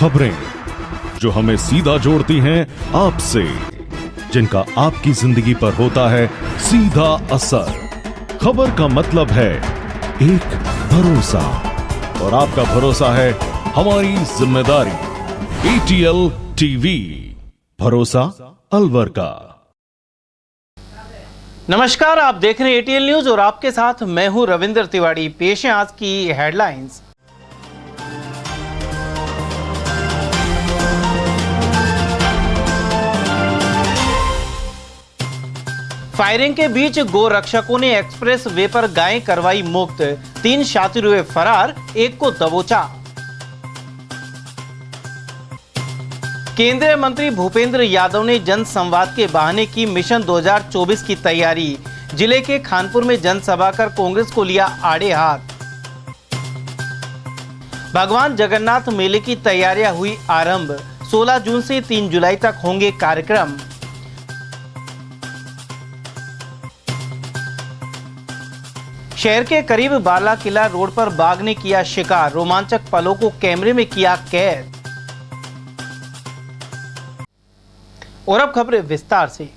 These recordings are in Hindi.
खबरें जो हमें सीधा जोड़ती हैं आपसे, जिनका आपकी जिंदगी पर होता है सीधा असर। खबर का मतलब है एक भरोसा, और आपका भरोसा है हमारी जिम्मेदारी। ATL टीवी, भरोसा अलवर का। नमस्कार, आप देख रहे हैं ATL न्यूज और आपके साथ मैं हूं रविंद्र तिवारी। पेश है आज की हेडलाइंस। फायरिंग के बीच गो रक्षकों ने एक्सप्रेस वे पर गायें करवाई मुक्त, 3 शातिर हुए फरार, एक को दबोचा। केंद्रीय मंत्री भूपेंद्र यादव ने जन संवाद के बहाने की मिशन 2024 की तैयारी। जिले के खानपुर में जनसभा कर कांग्रेस को लिया आड़े हाथ। भगवान जगन्नाथ मेले की तैयारियां हुई आरंभ, 16 जून से 3 जुलाई तक होंगे कार्यक्रम। शहर के करीब बाला किला रोड पर बाघ ने किया शिकार, रोमांचक पलों को कैमरे में किया कैद। और अब खबरें विस्तार से।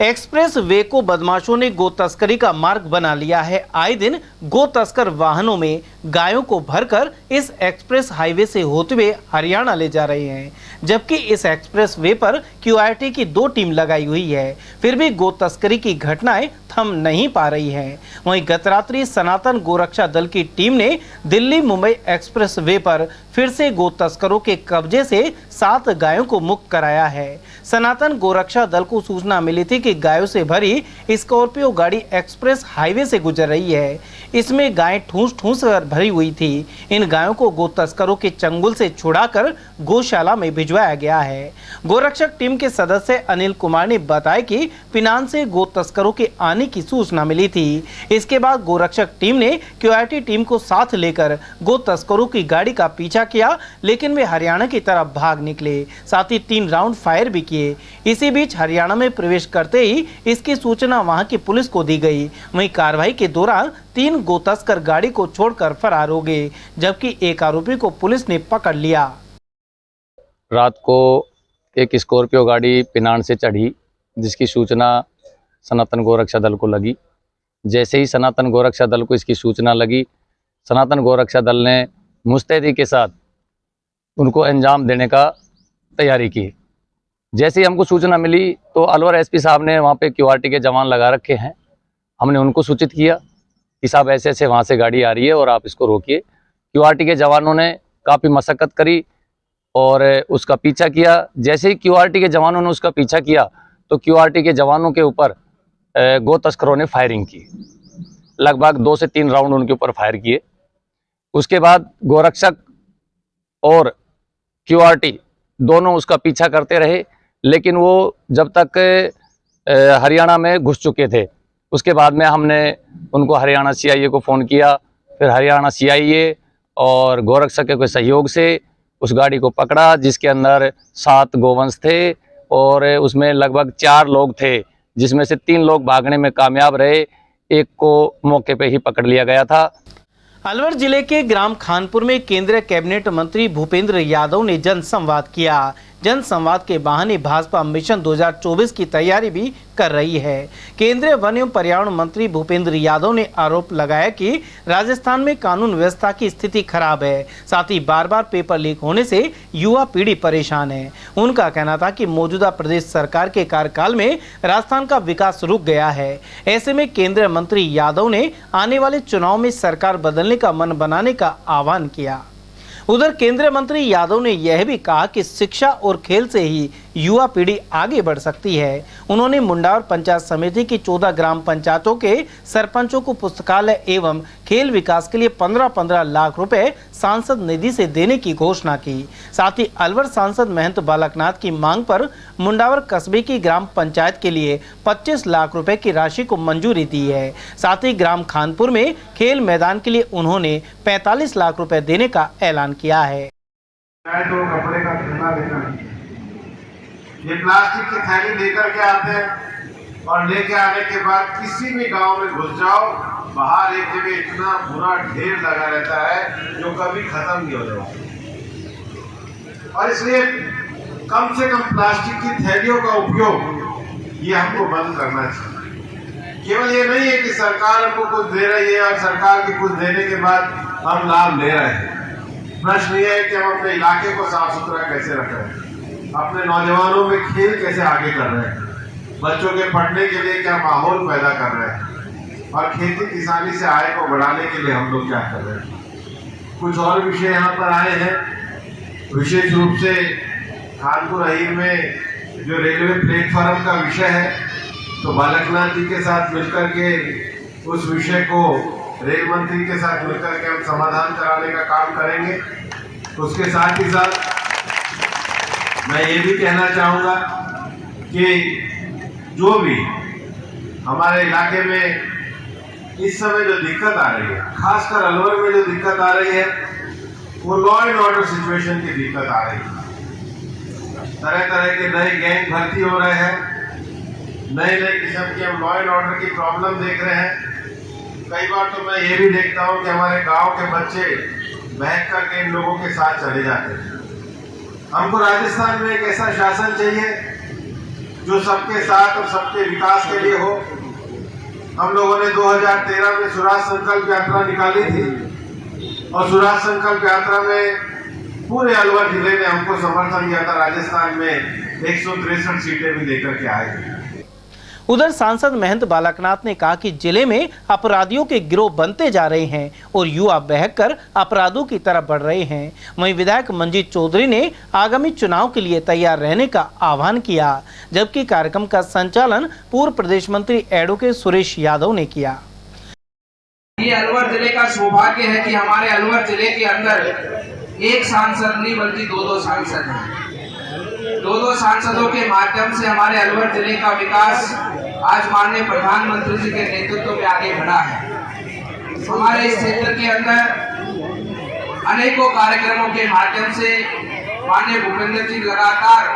एक्सप्रेस वे को बदमाशों ने गो तस्करी का मार्ग बना लिया है। आए दिन गो तस्कर वाहनों में गायों को भरकर इस एक्सप्रेस हाईवे से होते हुए हरियाणा ले जा रहे हैं, जबकि इस एक्सप्रेस वे पर QRT की 2 टीम लगाई हुई है, फिर भी गो तस्करी की घटनाएं थम नहीं पा रही हैं। वहीं गत रात्रि सनातन गोरक्षा दल की टीम ने दिल्ली मुंबई एक्सप्रेस वे पर फिर से गो तस्करों के कब्जे से 7 गायों को मुक्त कराया है। सनातन गोरक्षा दल को सूचना मिली थी कि गायों से भरी स्कॉर्पियो गाड़ी एक्सप्रेस हाईवे से गुजर रही है। इसमें गायें ठूंस ठूंस कर भरी हुई थी। इन गायों को गो तस्करों के चंगुल से छुड़ाकर गौशाला में भिजवाया गया है। गोरक्षक टीम के सदस्य अनिल कुमार ने बताया कि पिनान से गो तस्करों के आने की सूचना मिली थी। इसके बाद गोरक्षक टीम ने QRT टीम को साथ लेकर गो तस्करों की गाड़ी का पीछा किया, लेकिन वे हरियाणा की तरफ भाग निकले। साथ ही 3 राउंड फायर भी किए। इसी बीच हरियाणा में प्रवेश करते ही इसकी सूचना वहां की पुलिस को दी गई। वहीं कार्रवाई के दौरान 3 गो तस्कर गाड़ी को छोड़कर फरार हो गए, जबकि एक आरोपी को पुलिस ने पकड़ लिया। रात को एक स्कॉर्पियो गाड़ी पिनान से चढ़ी, जिसकी सूचना सनातन गोरक्षा दल को लगी। जैसे ही सनातन गोरक्षा दल को इसकी सूचना लगी, सनातन गोरक्षा दल ने मुस्तैदी के साथ उनको अंजाम देने का तैयारी की। जैसे ही हमको सूचना मिली तो अलवर SP साहब ने वहाँ पे QRT के जवान लगा रखे हैं। हमने उनको सूचित किया कि साहब ऐसे ऐसे वहाँ से गाड़ी आ रही है और आप इसको रोकिए। QRT के जवानों ने काफ़ी मशक्क़त करी और उसका पीछा किया। जैसे ही QRT के जवानों ने उसका पीछा किया तो QRT के जवानों के ऊपर गो तस्करों ने फायरिंग की। लगभग 2 से 3 राउंड उनके ऊपर फायर किए। उसके बाद गोरक्षक और QRT दोनों उसका पीछा करते रहे, लेकिन वो जब तक हरियाणा में घुस चुके थे। उसके बाद में हमने उनको हरियाणा CIA को फ़ोन किया। फिर हरियाणा CIA और गोरक्षक के सहयोग से उस गाड़ी को पकड़ा, जिसके अंदर 7 गोवंश थे और उसमें लगभग 4 लोग थे, जिसमें से 3 लोग भागने में कामयाब रहे। एक को मौके पे ही पकड़ लिया गया था। अलवर जिले के ग्राम खानपुर में केंद्रीय कैबिनेट मंत्री भूपेंद्र यादव ने जनसंवाद किया। जनसंवाद के बहाने भाजपा मिशन 2024 की तैयारी भी कर रही है। केंद्रीय वन एवं पर्यावरण मंत्री भूपेंद्र यादव ने आरोप लगाया कि राजस्थान में कानून व्यवस्था की स्थिति खराब है। साथ ही बार बार पेपर लीक होने से युवा पीढ़ी परेशान है। उनका कहना था कि मौजूदा प्रदेश सरकार के कार्यकाल में राजस्थान का विकास रुक गया है। ऐसे में केंद्रीय मंत्री यादव ने आने वाले चुनाव में सरकार बदलने का मन बनाने का आह्वान किया। उधर केंद्रीय मंत्री यादव ने यह भी कहा कि शिक्षा और खेल से ही युवा पीढ़ी आगे बढ़ सकती है। उन्होंने मुंडावर पंचायत समिति की 14 ग्राम पंचायतों के सरपंचों को पुस्तकालय एवं खेल विकास के लिए 15-15 लाख रुपए सांसद निधि से देने की घोषणा की। साथ ही अलवर सांसद महंत बालकनाथ की मांग पर मुंडावर कस्बे की ग्राम पंचायत के लिए 25 लाख रुपए की राशि को मंजूरी दी है। साथ ही ग्राम खानपुर में खेल मैदान के लिए उन्होंने 45 लाख रुपए देने का ऐलान किया है। तो कपड़े का थैला लेकर ये प्लास्टिक की थैली लेकर के आते हैं और लेके आने के बाद किसी भी गांव में घुस जाओ, बाहर एक जगह इतना बुरा ढेर लगा रहता है जो कभी खत्म नहीं हो जाता। और इसलिए कम से कम प्लास्टिक की थैलियों का उपयोग ये हमको बंद करना चाहिए। केवल ये नहीं है कि सरकार हमको कुछ दे रही है और सरकार के कुछ देने के बाद हम लाभ ले रहे हैं। प्रश्न ये है कि हम अपने इलाके को साफ सुथरा कैसे रख रहे हैं, अपने नौजवानों में खेल कैसे आगे कर रहे हैं, बच्चों के पढ़ने के लिए क्या माहौल पैदा कर रहे हैं, और खेती किसानी से आय को बढ़ाने के लिए हम लोग क्या कर रहे हैं। कुछ और विषय यहाँ पर आए हैं, विशेष रूप से कानपुर अहीर में जो रेलवे प्लेटफॉर्म का विषय है, तो बालकनाथ जी के साथ मिलकर के उस विषय को रेल मंत्री के साथ मिलकर के हम समाधान कराने का काम करेंगे। उसके साथ ही साथ मैं ये भी कहना चाहूँगा कि जो भी हमारे इलाके में इस समय जो दिक्कत आ रही है, खासकर अलवर में जो दिक्कत आ रही है, वो लॉ एंड ऑर्डर सिचुएशन की दिक्कत आ रही है। तरह तरह के नए गैंग भर्ती हो रहे हैं, नए नए किस्म के हम लॉ एंड ऑर्डर की प्रॉब्लम देख रहे हैं। कई बार तो मैं ये भी देखता हूँ कि हमारे गांव के बच्चे बहक करके इन लोगों के साथ चले जाते हैं। हमको राजस्थान में एक ऐसा शासन चाहिए जो सबके साथ और सबके विकास के लिए हो। हम लोगों ने 2013 में स्वराज संकल्प यात्रा निकाली थी और स्वराज संकल्प यात्रा में पूरे अलवर जिले ने हमको समर्थन दिया था। राजस्थान में 163 सीटें भी लेकर के आए थे। उधर सांसद महंत बालकनाथ ने कहा कि जिले में अपराधियों के गिरोह बनते जा रहे हैं और युवा बहकर अपराधों की तरफ बढ़ रहे हैं। वहीं विधायक मंजीत चौधरी ने आगामी चुनाव के लिए तैयार रहने का आह्वान किया, जबकि कार्यक्रम का संचालन पूर्व प्रदेश मंत्री एडवोकेट सुरेश यादव ने किया। ये अलवर जिले का सौभाग्य है कि हमारे अलवर जिले के अंदर एक सांसद नहीं बल्कि दो सांसद हैं। दो सांसदों के माध्यम से हमारे अलवर जिले का विकास आज माननीय प्रधानमंत्री जी के नेतृत्व में आगे बढ़ा है। हमारे इस क्षेत्र के अंदर अनेकों कार्यक्रमों के माध्यम से माननीय भूपेंद्र जी लगातार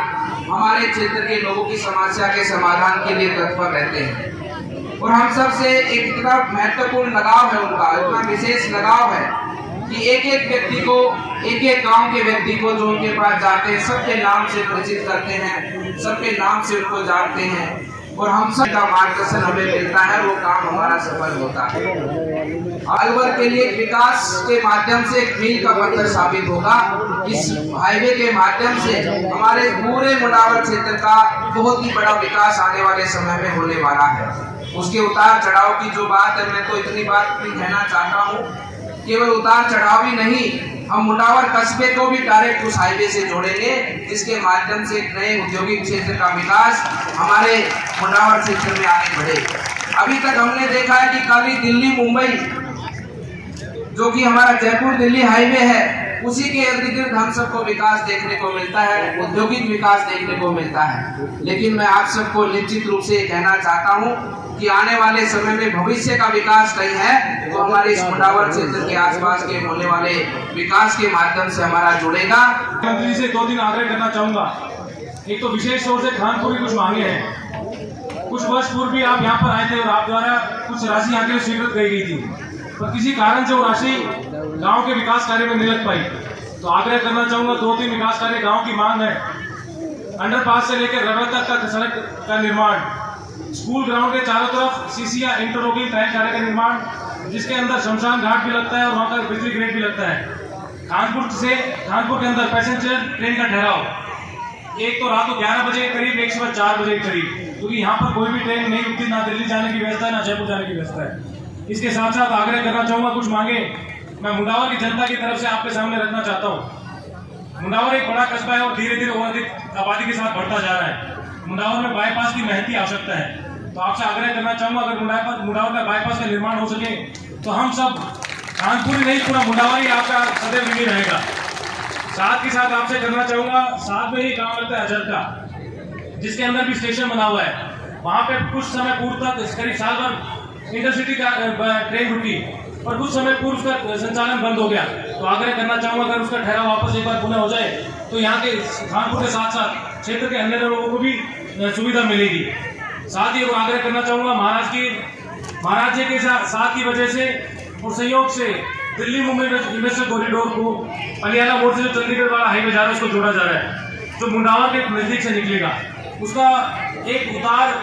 हमारे क्षेत्र के लोगों की समस्या के समाधान के लिए तत्पर रहते हैं और हम सब से एक इतना महत्वपूर्ण लगाव है उनका, इतना विशेष लगाव है कि एक एक व्यक्ति को, एक एक गांव के व्यक्ति को जो उनके पास जाते हैं सबके नाम से परिचित करते हैं, सबके नाम से उनको जानते हैं और हम सब का मार्गदर्शन हमें मिलता है, वो काम हमारा सफल होता है। अलवर के लिए विकास के माध्यम से एक मील का पत्थर साबित होगा। इस हाईवे के माध्यम से हमारे पूरे मुंडावर क्षेत्र का बहुत ही बड़ा विकास आने वाले समय में होने वाला है। उसके उतार चढ़ाव की जो बात है, मैं तो इतनी बात भी कहना चाहता हूँ, केवल उतार चढ़ाव ही नहीं, हम मुंडावर कस्बे को भी डायरेक्ट उस हाईवे से जोड़ेंगे, जिसके माध्यम से एक नए औद्योगिक क्षेत्र का विकास हमारे मुंडावर क्षेत्र में आगे बढ़े। अभी तक हमने देखा है कि खाली दिल्ली मुंबई जो कि हमारा जयपुर दिल्ली हाईवे है, उसी के इर्द गिर्द हम सबको विकास देखने को मिलता है, औद्योगिक विकास देखने को मिलता है। लेकिन मैं आप सबको निश्चित रूप से कहना चाहता हूँ कि आने वाले समय में भविष्य का विकास कहीं है तो हमारे इस मुंडावर क्षेत्र के आसपास के होने वाले विकास के माध्यम से हमारा जुड़ेगा। मंत्री से 2 दिन आग्रह करना चाहूंगा। एक तो विशेष तौर से खानपुर की कुछ मांगे हैं। कुछ वर्ष पूर्व भी आप यहाँ पर आए थे और आप द्वारा कुछ राशि यहाँ के लिए स्वीकृत की गई थी, पर किसी कारण से वो राशि गाँव के विकास कार्य में नहीं लग पाई। तो आग्रह करना चाहूंगा, 2-3 विकास कार्य गाँव की मांग है। अंडरपास से लेकर रबर तक का सड़क का निर्माण, स्कूल ग्राउंड के चारों तरफ सीसी या इंटरलॉकिंग ट्रैक कार्य का निर्माण, जिसके अंदर शमशान घाट भी लगता है और वहाँ का बिजली ग्रिड भी लगता है। कानपुर के अंदर पैसेंजर ट्रेन का ठहराव, एक तो रात को 11 बजे के करीब, एक सुबह 4 बजे के करीब, क्योंकि यहाँ पर कोई भी ट्रेन नहीं रुकती, ना दिल्ली जाने की व्यवस्था है ना जयपुर जाने की व्यवस्था है। इसके साथ साथ आग्रह करना चाहूँगा, कुछ मांगे मैं मुंडावर की जनता की तरफ से आपके सामने रखना चाहता हूँ। मुंडावर एक बड़ा कस्बा है और धीरे धीरे और अधिक आबादी के साथ बढ़ता जा रहा है। मुंडावर में बाईपास की महती आवश्यकता है, तो आपसे आग्रह करना चाहूंगा, अगर मुंडावर में बाईपास का निर्माण हो सके तो हम सब कानपुर ही नहीं, पूरा मुंडावर ही आपका सदैव ऋणी रहेगा। साथ ही साथ आपसे करना चाहूंगा, साथ में ही गांव लगता है अजर का, जिसके अंदर भी स्टेशन बना हुआ है। वहां पे कुछ समय पूर्व तक करीब साल भर इंटरसिटी का ट्रेन रुकी और कुछ समय पूर्व उसका संचालन बंद हो गया। तो आग्रह करना चाहूंगा, अगर उसका ठहराव वापस एक बार पुनः हो जाए तो यहाँ के कानपुर के साथ साथ क्षेत्र के अन्य लोगों को भी सुविधा मिलेगी। साथ ही आग्रह करना चाहूंगा, महाराज जी के साथ की वजह से और सहयोग से दिल्ली मुंबई इंडस्ट्रियल कॉरिडोर को अलियाना मोड़ से जो चंडीगढ़ वाला हाईवे जा रहा है उसको जोड़ा जा रहा है, जो मुंडावा के नजदीक से निकलेगा, उसका एक उतार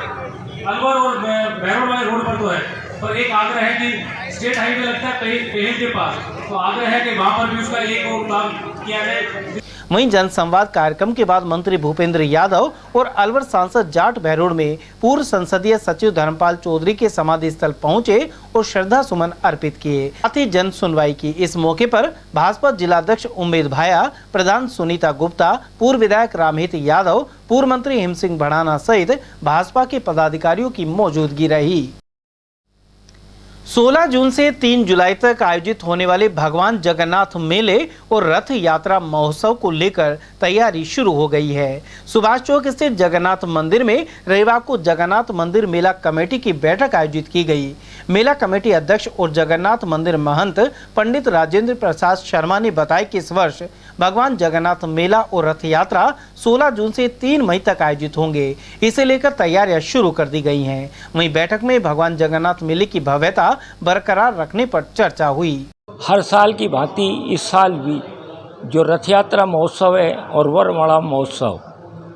अलवर और बहरोड वाले रोड पर तो है, पर एक आग्रह है कि स्टेट हाईवे लगता है पहेल के पास, तो आग्रह है कि वहां पर भी उसका एक और उतार किया जाए। वहीं जनसंवाद कार्यक्रम के बाद मंत्री भूपेंद्र यादव और अलवर सांसद जाट बहरोड में पूर्व संसदीय सचिव धर्मपाल चौधरी के समाधि स्थल पहुंचे और श्रद्धा सुमन अर्पित किए, साथ ही जन सुनवाई की। इस मौके पर भाजपा जिलाध्यक्ष उम्मेद भाया, प्रधान सुनीता गुप्ता, पूर्व विधायक रामहित यादव, पूर्व मंत्री हिम सिंह भड़ाना सहित भाजपा के पदाधिकारियों की मौजूदगी रही। 16 जून से 3 जुलाई तक आयोजित होने वाले भगवान जगन्नाथ मेले और रथ यात्रा महोत्सव को लेकर तैयारी शुरू हो गई है। सुभाष चौक स्थित जगन्नाथ मंदिर में रविवार को जगन्नाथ मंदिर मेला कमेटी की बैठक आयोजित की गई। मेला कमेटी अध्यक्ष और जगन्नाथ मंदिर महंत पंडित राजेंद्र प्रसाद शर्मा ने बताया कि इस वर्ष भगवान जगन्नाथ मेला और रथ यात्रा 16 जून से 3 मई तक आयोजित होंगे। इसे लेकर तैयारियां शुरू कर दी गई हैं। वहीं बैठक में भगवान जगन्नाथ मेले की भव्यता बरकरार रखने पर चर्चा हुई। हर साल की भांति इस साल भी जो रथ यात्रा महोत्सव है और वरमाला महोत्सव,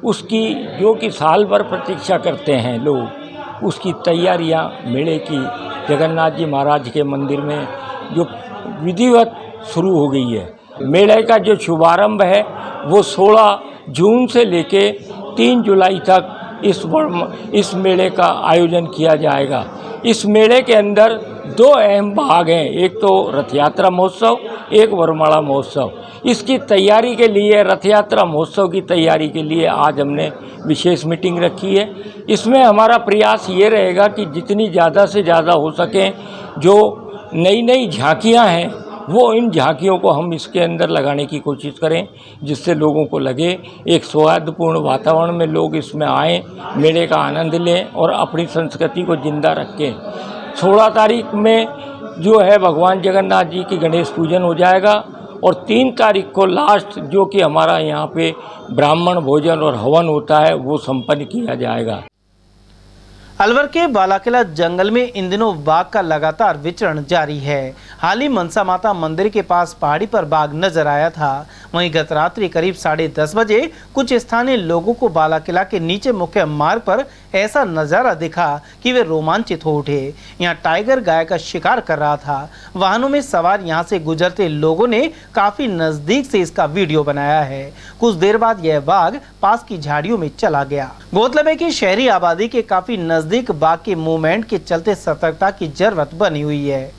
उसकी जो कि साल भर प्रतीक्षा करते हैं लोग, उसकी तैयारियां मेले की जगन्नाथ जी महाराज के मंदिर में जो विधिवत शुरू हो गई है। मेले का जो शुभारंभ है वो 16 जून से लेके 3 जुलाई तक इस मेले का आयोजन किया जाएगा। इस मेले के अंदर 2 अहम भाग हैं, एक तो रथ यात्रा महोत्सव, एक वरमाला महोत्सव। इसकी तैयारी के लिए, रथ यात्रा महोत्सव की तैयारी के लिए आज हमने विशेष मीटिंग रखी है। इसमें हमारा प्रयास ये रहेगा कि जितनी ज़्यादा से ज़्यादा हो सके जो नई नई झांकियाँ हैं वो इन झांकियों को हम इसके अंदर लगाने की कोशिश करें, जिससे लोगों को लगे एक सौहार्दपूर्ण वातावरण में लोग इसमें आएँ, मेले का आनंद लें और अपनी संस्कृति को जिंदा रखें। 16 तारीख में जो है भगवान जगन्नाथ जी की गणेश पूजन हो जाएगा और 3 तारीख को लास्ट जो कि हमारा यहाँ पे ब्राह्मण भोजन और हवन होता है वो संपन्न किया जाएगा। अलवर के बालाकिला जंगल में इन दिनों बाघ का लगातार विचरण जारी है। हाल ही मनसा माता मंदिर के पास पहाड़ी पर बाघ नजर आया था। वहीं गत रात्रि करीब 10:30 बजे कुछ स्थानीय लोगों को बालाकिला के नीचे मुख्य मार्ग पर ऐसा नजारा दिखा कि वे रोमांचित हो उठे। यहाँ टाइगर गाय का शिकार कर रहा था। वाहनों में सवार यहाँ से गुजरते लोगों ने काफी नजदीक से इसका वीडियो बनाया है। कुछ देर बाद यह बाघ पास की झाड़ियों में चला गया। गौरतलब है कि शहरी आबादी के काफी नजदीक बाघ के मूवमेंट के चलते सतर्कता की जरूरत बनी हुई है।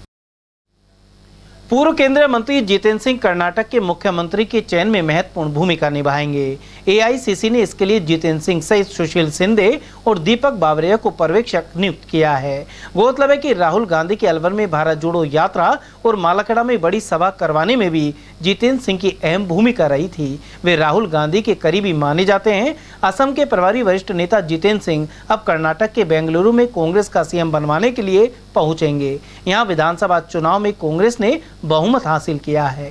पूर्व केंद्रीय मंत्री जितेंद्र सिंह कर्नाटक के मुख्यमंत्री के चयन में महत्वपूर्ण भूमिका निभाएंगे। एआईसीसी ने इसके लिए जितेंद्र सिंह सहित सुशील शिंदे और दीपक बावरिया को पर्यवेक्षक नियुक्त किया है। गौरतलब है कि राहुल गांधी के अलवर में भारत जोड़ो यात्रा और मालाकड़ा में बड़ी सभा करवाने में भी जितेंद्र सिंह की अहम भूमिका रही थी। वे राहुल गांधी के करीबी माने जाते हैं। असम के प्रभारी वरिष्ठ नेता जितेंद्र सिंह अब कर्नाटक के बेंगलुरु में कांग्रेस का सीएम बनवाने के लिए पहुंचेंगे। यहां विधानसभा चुनाव में कांग्रेस ने बहुमत हासिल किया है।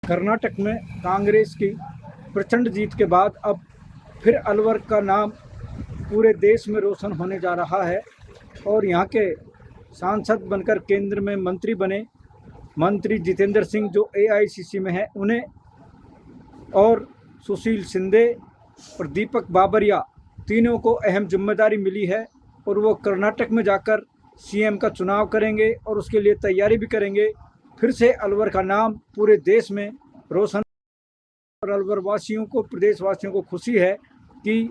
कर्नाटक में कांग्रेस की प्रचंड जीत के बाद अब फिर अलवर का नाम पूरे देश में रोशन होने जा रहा है और यहाँ के सांसद बनकर केंद्र में मंत्री बने मंत्री जितेंद्र सिंह जो एआईसीसी में है, उन्हें और सुशील शिंदे और दीपक बाबरिया तीनों को अहम जिम्मेदारी मिली है और वो कर्नाटक में जाकर सीएम का चुनाव करेंगे और उसके लिए तैयारी भी करेंगे। फिर से अलवर का नाम पूरे देश में रोशन और अलवर वासियों को, प्रदेश वासियों को खुशी है कि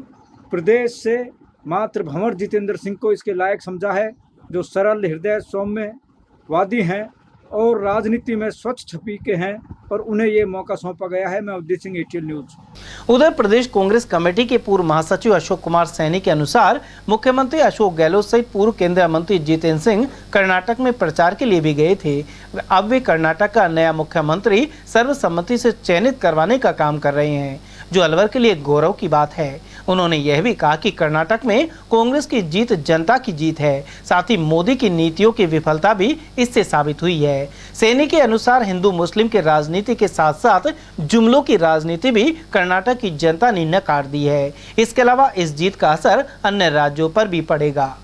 प्रदेश से मात्र भंवर जितेंद्र सिंह को इसके लायक समझा है, जो सरल हृदय सौम्यवादी हैं और राजनीति में स्वच्छ छवि के हैं और उन्हें ये मौका सौंपा गया है। मैं अवधेश सिंह, ATL न्यूज। उधर प्रदेश कांग्रेस कमेटी के पूर्व महासचिव अशोक कुमार सैनी के अनुसार मुख्यमंत्री अशोक गहलोत सहित पूर्व केंद्रीय मंत्री जितेंद्र सिंह कर्नाटक में प्रचार के लिए भी गए थे। अब वे कर्नाटक का नया मुख्यमंत्री सर्वसम्मति से चयनित करवाने का काम कर रहे हैं, जो अलवर के लिए गौरव की बात है। उन्होंने यह भी कहा कि कर्नाटक में कांग्रेस की जीत जनता की जीत है। साथ ही मोदी की नीतियों की विफलता भी इससे साबित हुई है। सैनी के अनुसार हिंदू मुस्लिम के राजनीति के साथ साथ जुमलों की राजनीति भी कर्नाटक की जनता ने नकार दी है। इसके अलावा इस जीत का असर अन्य राज्यों पर भी पड़ेगा।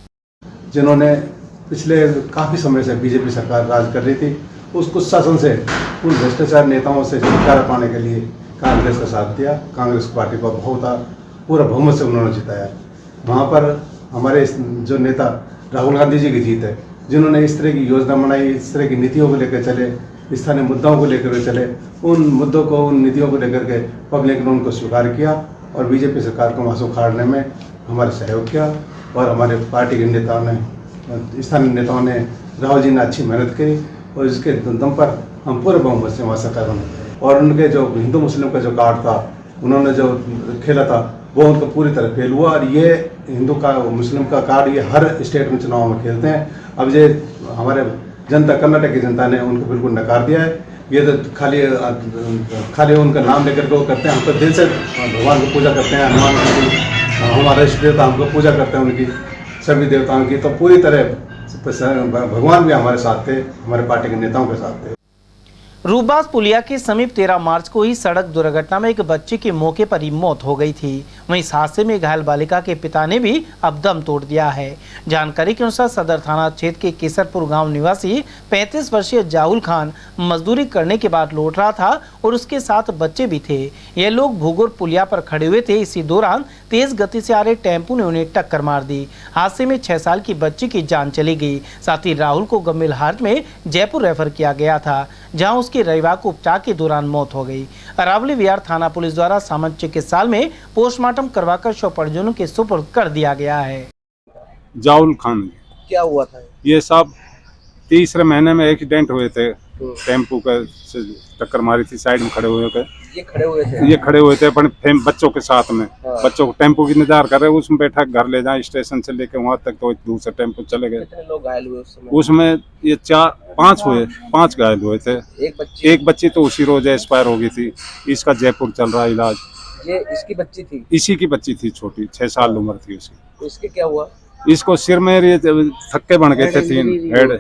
जिन्होंने पिछले काफ़ी समय से बीजेपी सरकार राज कर रही थी, उस कुशासन से उन भ्रष्टाचार नेताओं से छुटकारा पाने के लिए कांग्रेस का साथ दिया। कांग्रेस पार्टी पर पूरा बहुमत से उन्होंने जिताया। वहाँ पर हमारे जो नेता राहुल गांधी जी की जीत है, जिन्होंने इस तरह की योजना बनाई, इस तरह की नीतियों को लेकर चले, स्थानीय मुद्दों को लेकर चले, उन मुद्दों को, उन नीतियों को लेकर के पब्लिक ने उनको स्वीकार किया और बीजेपी सरकार को वहाँ से उखाड़ने में हमारे सहयोग किया। और हमारे पार्टी के नेताओं ने, स्थानीय नेताओं ने, राहुल जी ने अच्छी मेहनत की और इसके दम पर हम पूरे बहुमत से वहाँ सरकार बने। और उनके जो हिंदू मुस्लिम का जो कार्ड था, उन्होंने जो खेला था, वो उनको पूरी तरह फेल हुआ। और ये हिंदू का मुस्लिम का कार्ड ये हर स्टेट में चुनाव में खेलते हैं। अब ये हमारे जनता, कर्नाटक की जनता ने उनको बिल्कुल नकार दिया है। ये तो खाली उनका नाम लेकर के वो करते हैं। हम तो दिल से भगवान की पूजा करते हैं, हनुमान जी की, हमारा इष्ट देवता, हमको पूजा करते हैं उनकी, सभी देवताओं की। तो पूरी तरह भगवान भी हमारे साथ थे, हमारे पार्टी के नेताओं के साथ थे। रूपबाज पुलिया के समीप 13 मार्च को ही सड़क दुर्घटना में एक बच्चे की मौके पर ही मौत हो गई थी। वहीं इस हादसे में घायल बालिका के पिता ने भी अब दम तोड़ दिया है। जानकारी के अनुसार सदर थाना क्षेत्र के केसरपुर गांव निवासी 35 वर्षीय जाहुल खान मजदूरी करने के बाद लौट रहा था और उसके साथ बच्चे भी थे। ये लोग भूगोर पुलिया पर खड़े हुए थे। इसी दौरान तेज गति से आ रहे टेम्पो ने उन्हें टक्कर मार दी। हादसे में 6 साल की बच्ची की जान चली गई। साथ ही राहुल को गंभीर हालत में जयपुर रेफर किया गया था, जहां उसकी रविवार को उपचार के दौरान मौत हो गई। अरावली विहार थाना पुलिस द्वारा सामान्य चिकित्सालय में पोस्टमार्टम करवाकर शव परिजनों के सुपुर्द कर दिया गया है। जाहुल खान, क्या हुआ था? ये सब तीसरे महीने में एक्सीडेंट हुए थे, टेम्पो का टक्कर मारी थी, साइड में खड़े हुए थे। ये खड़े हुए थे पर बच्चों के साथ में। हाँ। बच्चों को टेम्पो की इंतजार कर रहे, उसमें बैठा घर ले जाए स्टेशन से लेके वहां तक, तो दूसरे टेम्पो चले गए। कितने लोग घायल हुए उस समय? उसमें ये 5 घायल हुए थे। एक बच्ची तो उसी रोज एक्सपायर हो गई थी। इसका जयपुर चल रहा इलाज। ये इसकी बच्ची थी? इसी की बच्ची थी, छोटी 6 साल उम्र थी उसकी। तो इसके क्या हुआ? इसको सिर में ये थक्के बन गए थे, 3 हेड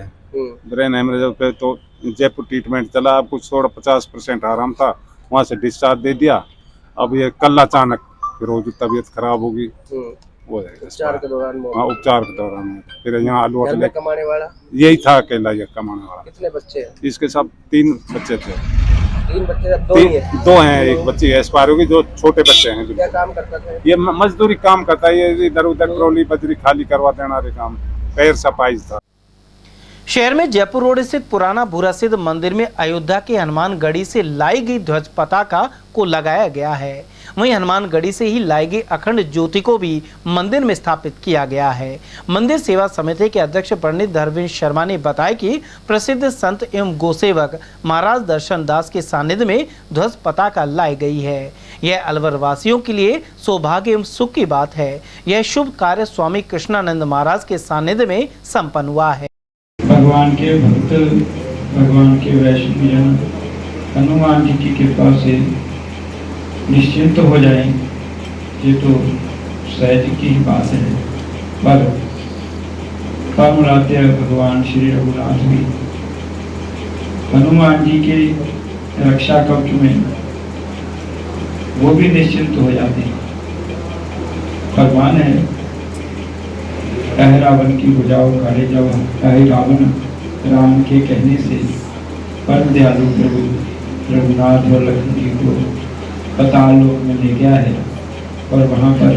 ब्रेन हेमरेज पे, तो जयपुर ट्रीटमेंट चला। अब कुछ थोड़ा 50% आराम था, वहाँ से डिस्चार्ज दे दिया। अब ये कल अचानक रोज तबीयत खराब होगी, वो उपचार के दौरान। हाँ, उपचार के दौरान फिर यहाँ आलू कमाने वाला यही था, अकेला ये कमाने वाला। कितने बच्चे? इसके सब 3 बच्चे थे। 3 बच्चे? 2 हैं, एक बच्ची एक्सपायर होगी, 2 छोटे बच्चे हैं। क्या काम करता था ये? मजदूरी काम करता है। ये इधर उधर ट्रॉली बजरी खाली करवा देना काम, पैर सफाई था। शहर में जयपुर रोड स्थित पुराना भूरासिद्ध मंदिर में अयोध्या के हनुमानगढ़ी से लाई गई ध्वज पताका को लगाया गया है। वहीं हनुमानगढ़ी से ही लाई गई अखंड ज्योति को भी मंदिर में स्थापित किया गया है। मंदिर सेवा समिति के अध्यक्ष पंडित धर्मेंद्र शर्मा ने बताया कि प्रसिद्ध संत एवं गोसेवक महाराज दर्शन दास के सानिध्य में ध्वज पताका लाई गई है। यह अलवर वासियों के लिए सौभाग्य एवं सुख की बात है। यह शुभ कार्य स्वामी कृष्णानंद महाराज के सानिध्य में संपन्न हुआ है। भगवान के भक्त, भगवान के वैष्णवजन हनुमान जी की कृपा से निश्चिंत हो जाएं, ये तो सहज की बात है। पर परमरात्य भगवान श्री रघुनाथ भी हनुमान जी के रक्षा कवच में वो भी निश्चिंत हो जाते हैं। भगवान है, रावण की बुझाओ काले जाओ, रावण राम के कहने से परम दयालु प्रभु रघुनाथ और लक्ष्मण जी को पाताल लोक में ले गया है और वहाँ पर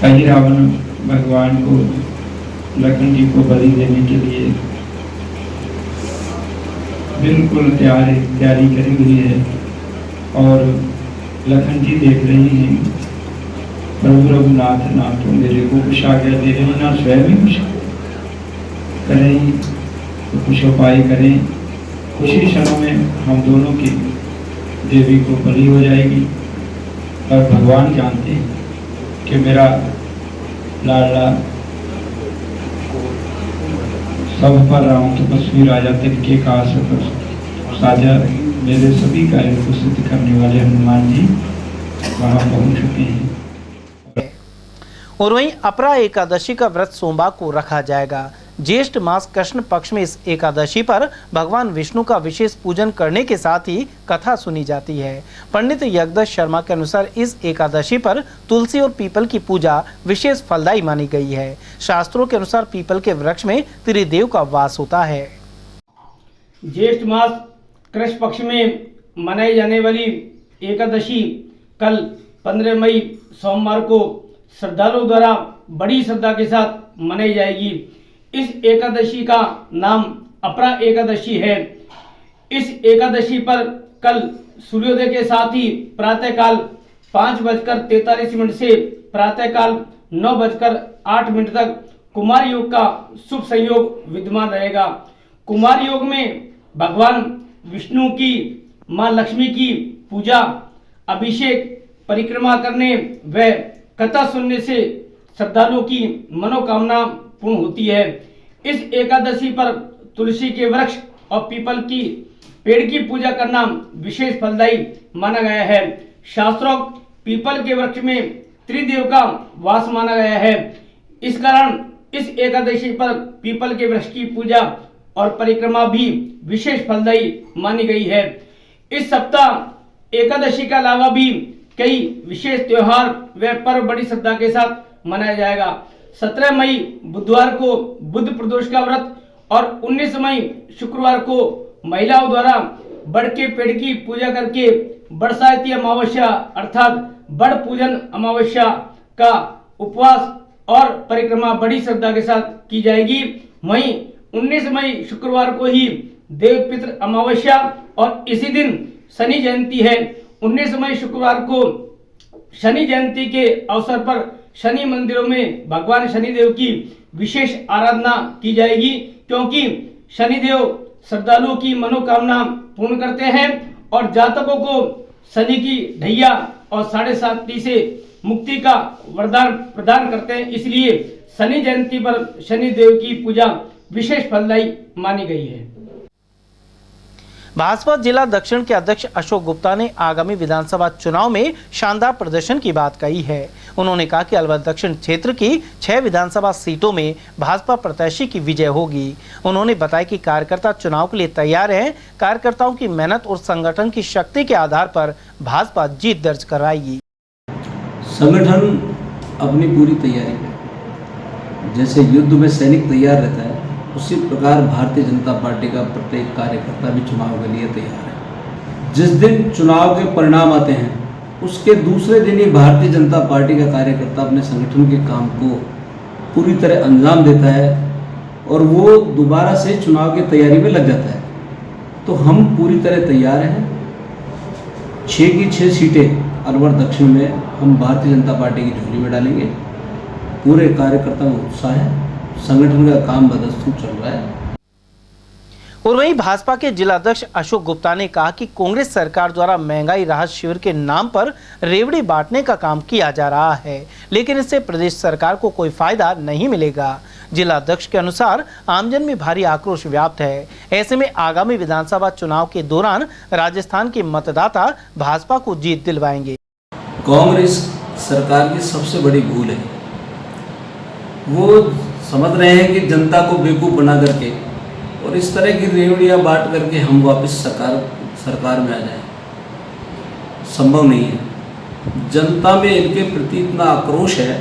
ही रावण भगवान को, लक्ष्मण जी को बलि देने के लिए बिल्कुल तैयारी करी हुई है। और लक्ष्मण जी देख रहे हैं प्रभु रघुनाथ ना तो मेरे को कुछ आ गया दे रहे, ना स्वयं ही कुछ करें, तो कुछ उपाय करें। कुछ ही क्षणों में हम दोनों की देवी को बलि हो जाएगी। और भगवान जानते हैं कि मेरा लाडला सब पर राम तपस्वी राजा तिनके का साजा, मेरे सभी कार्यों को सिद्ध करने वाले हनुमान जी वहाँ पहुँच चुके हैं। और वहीं अपरा एकादशी का व्रत सोमवार को रखा जाएगा। ज्येष्ठ मास कृष्ण पक्ष में इस एकादशी पर भगवान विष्णु का विशेष पूजन करने के साथ ही कथा सुनी जाती है। पंडित यज्ञदत्त शर्मा के अनुसार इस एकादशी पर तुलसी और पीपल की पूजा विशेष फलदायी मानी गई है। शास्त्रों के अनुसार पीपल के वृक्ष में त्रिदेव का वास होता है। ज्येष्ठ मास कृष्ण पक्ष में मनाई जाने वाली एकादशी कल 15 मई सोमवार को श्रद्धालुओं द्वारा बड़ी श्रद्धा के साथ मनाई जाएगी। इस एकादशी का नाम अपरा एकादशी है। इस एकादशी पर कल सूर्योदय के साथ ही प्रातःकाल 5:43 से प्रातःकाल 9:08 तक कुमार योग का शुभ संयोग विद्यमान रहेगा। कुमार योग में भगवान विष्णु की, मां लक्ष्मी की पूजा, अभिषेक, परिक्रमा करने व कथा सुनने से श्रद्धालुओं की मनोकामना पूर्ण होती है। इस एकादशी पर तुलसी के वृक्ष और पीपल की पेड़ की पूजा करना विशेष फलदायी माना गया है। शास्त्रोक्त पीपल के वृक्ष में त्रिदेव का वास माना गया है। इस कारण इस एकादशी पर पीपल के वृक्ष की पूजा और परिक्रमा भी विशेष फलदायी मानी गई है। इस सप्ताह एकादशी के अलावा भी कई विशेष त्योहार व पर्व बड़ी श्रद्धा के साथ मनाया जाएगा। 17 मई बुधवार को बुद्ध प्रदोष का व्रत और 19 मई शुक्रवार को महिलाओं द्वारा बड़ के पेड़ की पूजा करके बरसाती अमावस्या अर्थात बड़ पूजन अमावस्या का उपवास और परिक्रमा बड़ी श्रद्धा के साथ की जाएगी। वहीं 19 मई शुक्रवार को ही देव पितृ अमावस्या और इसी दिन शनि जयंती है। 19 मई शुक्रवार को शनि जयंती के अवसर पर शनि मंदिरों में भगवान शनिदेव की विशेष आराधना की जाएगी, क्योंकि शनिदेव श्रद्धालुओं की मनोकामना पूर्ण करते हैं और जातकों को शनि की ढैया और 7.5 से मुक्ति का वरदान प्रदान करते हैं। इसलिए शनि जयंती पर शनिदेव की पूजा विशेष फलदायी मानी गई है। भाजपा जिला दक्षिण के अध्यक्ष अशोक गुप्ता ने आगामी विधानसभा चुनाव में शानदार प्रदर्शन की बात कही है। उन्होंने कहा कि अलवर दक्षिण क्षेत्र की 6 विधानसभा सीटों में भाजपा प्रत्याशी की विजय होगी। उन्होंने बताया कि कार्यकर्ता चुनाव के लिए तैयार हैं। कार्यकर्ताओं की मेहनत और संगठन की शक्ति के आधार पर भाजपा जीत दर्ज कराएगी। संगठन अपनी पूरी तैयारी में, जैसे युद्ध में सैनिक तैयार रहता है, उसी प्रकार भारतीय जनता पार्टी का प्रत्येक कार्यकर्ता भी चुनाव के लिए तैयार है। जिस दिन चुनाव के परिणाम आते हैं उसके दूसरे दिन ही भारतीय जनता पार्टी का कार्यकर्ता अपने संगठन के काम को पूरी तरह अंजाम देता है और वो दोबारा से चुनाव की तैयारी में लग जाता है। तो हम पूरी तरह तैयार हैं। 6 की 6 सीटें अलवर दक्षिण में हम भारतीय जनता पार्टी की झोली में डालेंगे। पूरे कार्यकर्ता में उत्साह है, संगठन का काम बदस्तूर चल रहा है। और वहीं भाजपा के जिलाध्यक्ष अशोक गुप्ता ने कहा कि कांग्रेस सरकार द्वारा महंगाई राहत शिविर के नाम पर रेवड़ी बांटने का काम किया जा रहा है, लेकिन इससे प्रदेश सरकार को कोई फायदा नहीं मिलेगा। जिलाध्यक्ष के अनुसार आमजन में भारी आक्रोश व्याप्त है। ऐसे में आगामी विधानसभा चुनाव के दौरान राजस्थान के मतदाता भाजपा को जीत दिलवाएंगे। कांग्रेस सरकार की सबसे बड़ी भूल है, वो समझ रहे हैं कि जनता को बेवकूफ़ बना करके और इस तरह की रेवड़ियाँ बांट करके हम वापस सरकार में आ जाएं। संभव नहीं है। जनता में इनके प्रति इतना आक्रोश है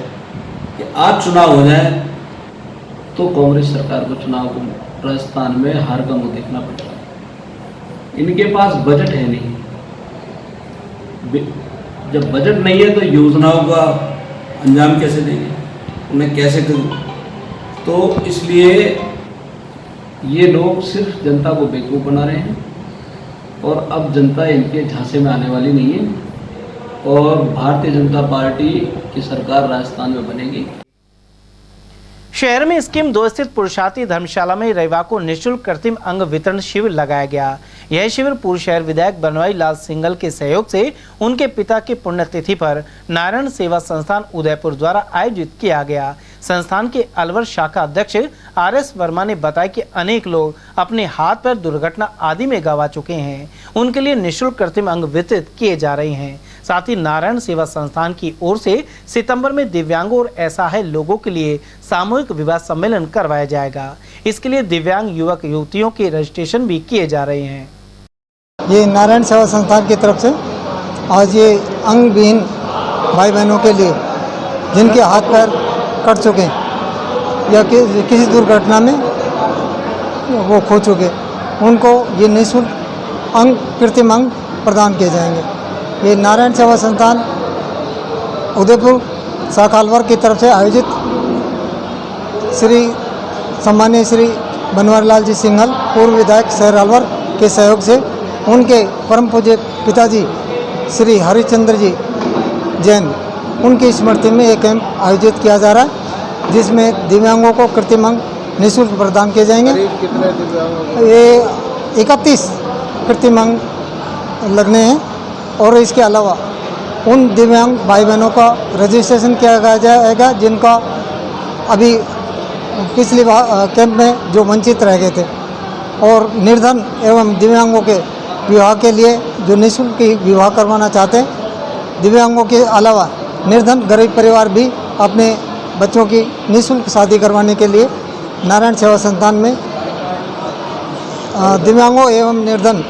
कि आज चुनाव हो जाए तो कांग्रेस सरकार को चुनाव को राजस्थान में हार का मुंह देखना पड़ रहा है। इनके पास बजट है नहीं। जब बजट नहीं है तो योजनाओं का अंजाम कैसे देंगे, उन्हें कैसे करूँ? तो इसलिए ये लोग सिर्फ जनता को बेवकूफ़ बना रहे हैं और अब जनता इनके झांसे में आने वाली नहीं है और भारतीय जनता पार्टी की सरकार राजस्थान में बनेगी। शहर में स्कीम 2 स्थित पुरुषार्थी धर्मशाला में रविवार को निःशुल्क कृत्रिम अंग वितरण शिविर लगाया गया। यह शिविर पूर्व शहर विधायक बनवारी लाल सिंघल के सहयोग से उनके पिता की पुण्यतिथि पर नारायण सेवा संस्थान उदयपुर द्वारा आयोजित किया गया। संस्थान के अलवर शाखा अध्यक्ष RS वर्मा ने बताया कि अनेक लोग अपने हाथ पैर दुर्घटना आदि में गंवा चुके हैं। उनके लिए निःशुल्क कृत्रिम अंग वितरित किए जा रहे हैं। साथ ही नारायण सेवा संस्थान की ओर से सितंबर में दिव्यांगों और असहाय लोगों के लिए सामूहिक विवाह सम्मेलन करवाया जाएगा। इसके लिए दिव्यांग युवक युवतियों के रजिस्ट्रेशन भी किए जा रहे हैं। ये नारायण सेवा संस्थान की तरफ से आज ये अंग विहीन भाई बहनों के लिए जिनके हाथ पैर कट चुके या किसी दुर्घटना में वो खो चुके उनको ये निःशुल्क अंग कृत्रिम अंग प्रदान किए जाएंगे। ये नारायण सेवा संस्थान उदयपुर शाखा अलवर की तरफ से आयोजित सम्मानीय श्री बनवारीलाल जी सिंघल पूर्व विधायक शहर अलवर के सहयोग से उनके परम पूज्य पिताजी श्री हरिचंद्र जी जैन उनकी स्मृति में एक कैंप आयोजित किया जा रहा है, जिसमें दिव्यांगों को कृत्रिम अंग निःशुल्क प्रदान किए जाएंगे। ये 31 कृत्रिम अंग लगने हैं और इसके अलावा उन दिव्यांग भाई बहनों का रजिस्ट्रेशन किया जाएगा जिनका अभी पिछली कैंप में जो वंचित रह गए थे, और निर्धन एवं दिव्यांगों के विवाह के लिए जो निःशुल्क विवाह करवाना चाहते हैं, दिव्यांगों के अलावा निर्धन गरीब परिवार भी अपने बच्चों की निःशुल्क शादी करवाने के लिए नारायण सेवा संस्थान में दिव्यांगों एवं निर्धन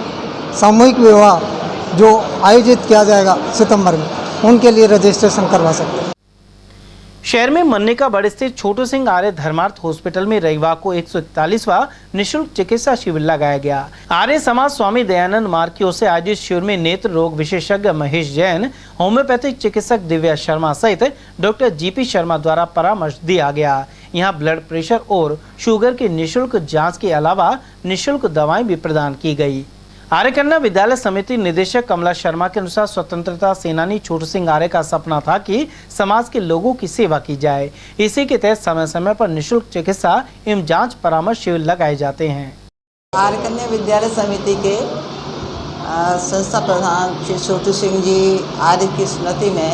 सामूहिक विवाह जो आयोजित किया जाएगा सितंबर में, उनके लिए रजिस्ट्रेशन करवा सकते हैं। शहर में मन्निका बड़ स्थित छोटू सिंह आर्य धर्मार्थ हॉस्पिटल में रविवार को 141वां निःशुल्क चिकित्सा शिविर लगाया गया। आर्य समाज स्वामी दयानंद मार्ग की ओर से आयोजित शिविर में नेत्र रोग विशेषज्ञ महेश जैन, होम्योपैथिक चिकित्सक दिव्या शर्मा सहित डॉक्टर जीपी शर्मा द्वारा परामर्श दिया गया। यहाँ ब्लड प्रेशर और शुगर की निःशुल्क जाँच के अलावा निःशुल्क दवाएं भी प्रदान की गई। आर्य कन्या विद्यालय समिति निदेशक कमला शर्मा के अनुसार स्वतंत्रता सेनानी छोटू सिंह आर्य का सपना था कि समाज के लोगों की सेवा की जाए। इसी के तहत समय समय पर निःशुल्क चिकित्सा एवं जांच परामर्श शिविर लगाए जाते हैं। आर्य कन्या विद्यालय समिति के संस्था प्रधान श्री छोटू सिंह जी आर्य की स्मृति में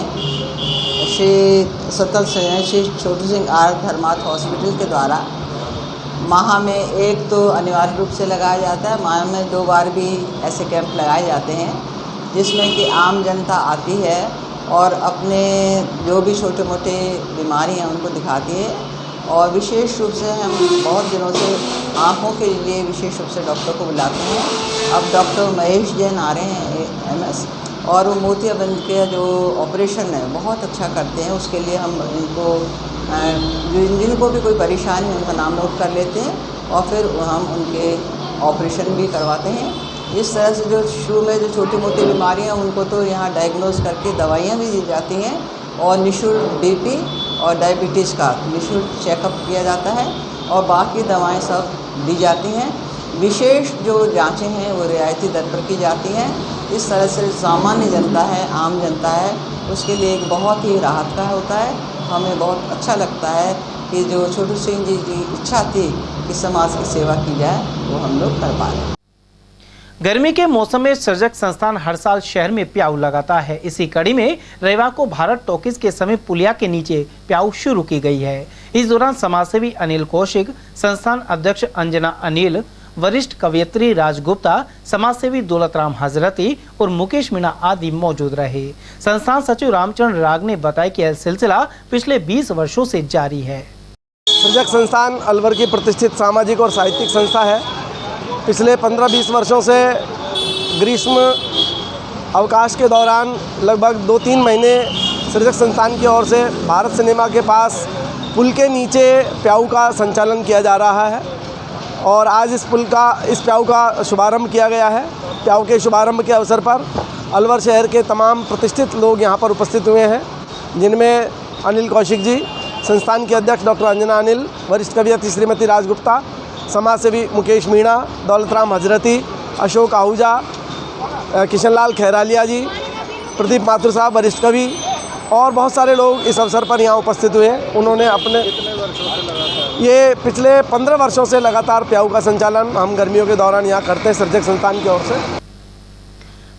श्री स्वतंत्र सेनानी श्री छोटू सिंह आर्य धर्मार्थ हॉस्पिटल के द्वारा माह में एक तो अनिवार्य रूप से लगाया जाता है, माह में 2 बार भी ऐसे कैंप लगाए जाते हैं, जिसमें कि आम जनता आती है और अपने जो भी छोटे मोटे बीमारी हैं उनको दिखाती है। और विशेष रूप से हम बहुत दिनों से आँखों के लिए विशेष रूप से डॉक्टर को बुलाते हैं। अब डॉक्टर महेश जैन आ रहे हैं MS, और वो मोतियाबिंद के जो ऑपरेशन है बहुत अच्छा करते हैं। उसके लिए हम इनको जिनको भी कोई परेशानी उनका नाम नोट कर लेते हैं और फिर हम उनके ऑपरेशन भी करवाते हैं। इस तरह से जो शुरू में जो छोटी मोटी बीमारियां उनको तो यहाँ डायग्नोज करके दवाइयाँ भी दी जाती हैं और निःशुल्क BP और डायबिटीज़ का निःशुल्क चेकअप किया जाता है और बाकी दवाएं सब दी जाती हैं। विशेष जो जांचें हैं वो रियायती दर पर की जाती हैं। इस तरह से सामान्य जनता है, आम जनता है, उसके लिए एक बहुत ही राहत का होता है। हमें बहुत अच्छा लगता है कि जो छोटू सिंह जी की इच्छा थी कि समाज की सेवा की जाए वो हम लोग कर पा रहे हैं। गर्मी के मौसम में सृजक संस्थान हर साल शहर में प्याऊ लगाता है। इसी कड़ी में रविवार को भारत टॉकीज के समीप पुलिया के नीचे प्याऊ शुरू की गई है। इस दौरान समाजसेवी अनिल कौशिक, संस्थान अध्यक्ष अंजना अनिल, वरिष्ठ कवयित्री राजगुप्ता, समाजसेवी दौलतराम हजरती और मुकेश मीणा आदि मौजूद रहे। संस्थान सचिव रामचंद्र राग ने बताया कि यह सिलसिला पिछले 20 वर्षों से जारी है। सृजक संस्थान अलवर की प्रतिष्ठित सामाजिक और साहित्यिक संस्था है। पिछले 15-20 वर्षों से ग्रीष्म अवकाश के दौरान लगभग 2-3 महीने सृजक संस्थान की ओर से भारत सिनेमा के पास पुल के नीचे प्याऊ का संचालन किया जा रहा है और आज इस प्याऊ का शुभारंभ किया गया है। प्याऊ के शुभारंभ के अवसर पर अलवर शहर के तमाम प्रतिष्ठित लोग यहाँ पर उपस्थित हुए हैं, जिनमें अनिल कौशिक जी, संस्थान के अध्यक्ष डॉक्टर अंजना अनिल, वरिष्ठ कवयित्री श्रीमती राजगुप्ता, समाजसेवी मुकेश मीणा, दौलतराम हजरती, अशोक आहूजा, किशनलाल खैरालिया जी, प्रदीप माथुर साहब वरिष्ठ कवि और बहुत सारे लोग इस अवसर पर यहाँ उपस्थित हुए। उन्होंने अपने ये पिछले 15 वर्षों से लगातार प्याऊ का संचालन हम गर्मियों के दौरान यहाँ करते हैं सृजक संस्थान की ओर से।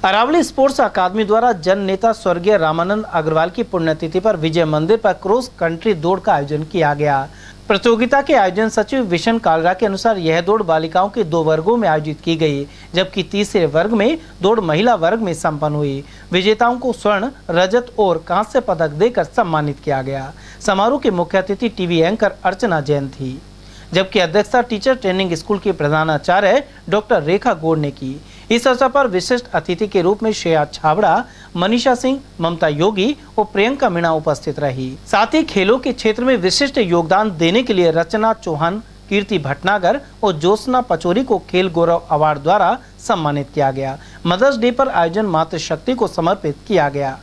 अरावली स्पोर्ट्स अकादमी द्वारा जन नेता स्वर्गीय रामानंद अग्रवाल की पुण्यतिथि पर विजय मंदिर पर क्रॉस कंट्री दौड़ का आयोजन किया गया। प्रतियोगिता के आयोजन सचिव विशन कालरा के अनुसार यह दौड़ बालिकाओं के 2 वर्गों में आयोजित की गई, जबकि तीसरे वर्ग में दौड़ महिला वर्ग में संपन्न हुई। विजेताओं को स्वर्ण, रजत और कांस्य पदक देकर सम्मानित किया गया। समारोह के मुख्य अतिथि टीवी एंकर अर्चना जैन थी, जबकि अध्यक्षता टीचर ट्रेनिंग स्कूल की प्रधानाचार्य डॉक्टर रेखा गौड़ ने की। इस अवसर पर विशिष्ट अतिथि के रूप में श्रेया छाबड़ा, मनीषा सिंह, ममता योगी और प्रियंका मीणा उपस्थित रही। साथ ही खेलों के क्षेत्र में विशिष्ट योगदान देने के लिए रचना चौहान, कीर्ति भटनागर और ज्योत्सना पचौरी को खेल गौरव अवार्ड द्वारा सम्मानित किया गया। मदर्स डे पर आयोजन मातृशक्ति को समर्पित किया गया।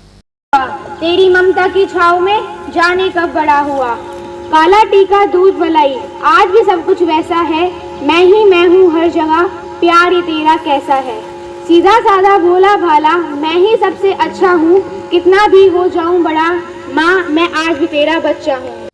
तेरी ममता की छाव में जाने कब बड़ा हुआ, काला टीका दूध मलाई, आज भी सब कुछ वैसा है, मैं ही मैं हूँ हर जगह, प्यार ये तेरा कैसा है, सीधा साधा भोला भाला, मैं ही सबसे अच्छा हूँ, कितना भी हो जाऊं बड़ा, माँ मैं आज भी तेरा बच्चा हूँ।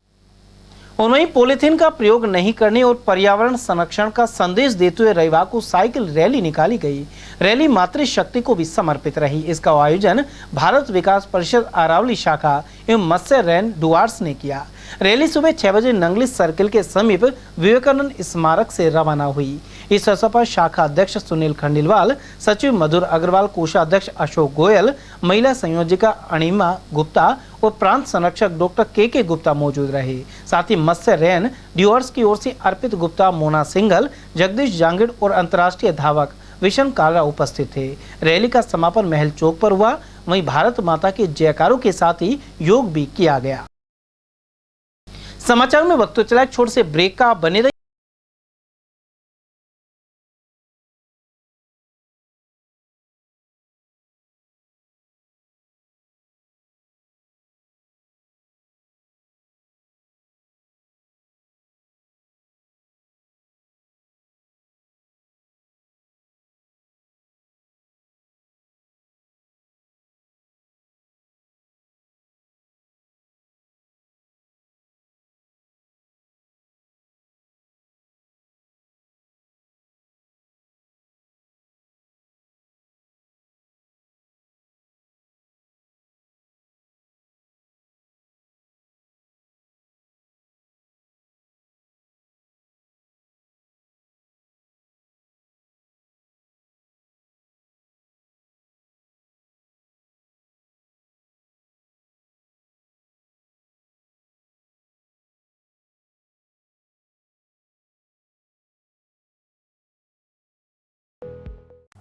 उन्होंने पॉलीथीन का प्रयोग नहीं करने और पर्यावरण संरक्षण का संदेश देते हुए रविवार को साइकिल रैली निकाली गई। रैली मातृशक्ति को भी समर्पित रही। इसका आयोजन भारत विकास परिषद अरावली शाखा एवं मत्स्य रैन डुआर्स ने किया। रैली सुबह 6 बजे नंगली सर्किल के समीप विवेकानंद स्मारक से रवाना हुई। इस अवसर पर शाखा अध्यक्ष सुनील खंडेलवाल, सचिव मधुर अग्रवाल, कोषाध्यक्ष अशोक गोयल, महिला संयोजिका अनिमा गुप्ता और प्रांत संरक्षक डॉक्टर के गुप्ता मौजूद रहे। साथ ही मत्स्य रैन ड्यूअर्स की ओर से अर्पित गुप्ता, मोना सिंघल, जगदीश जांगिड़ और अंतर्राष्ट्रीय धावक विशन कालरा उपस्थित थे। रैली का समापन महल चौक पर हुआ। वहीं भारत माता के जयकारों के साथ ही योग भी किया गया। समाचार में वक्त तो चला एक छोटे से ब्रेक का, बने रहिए।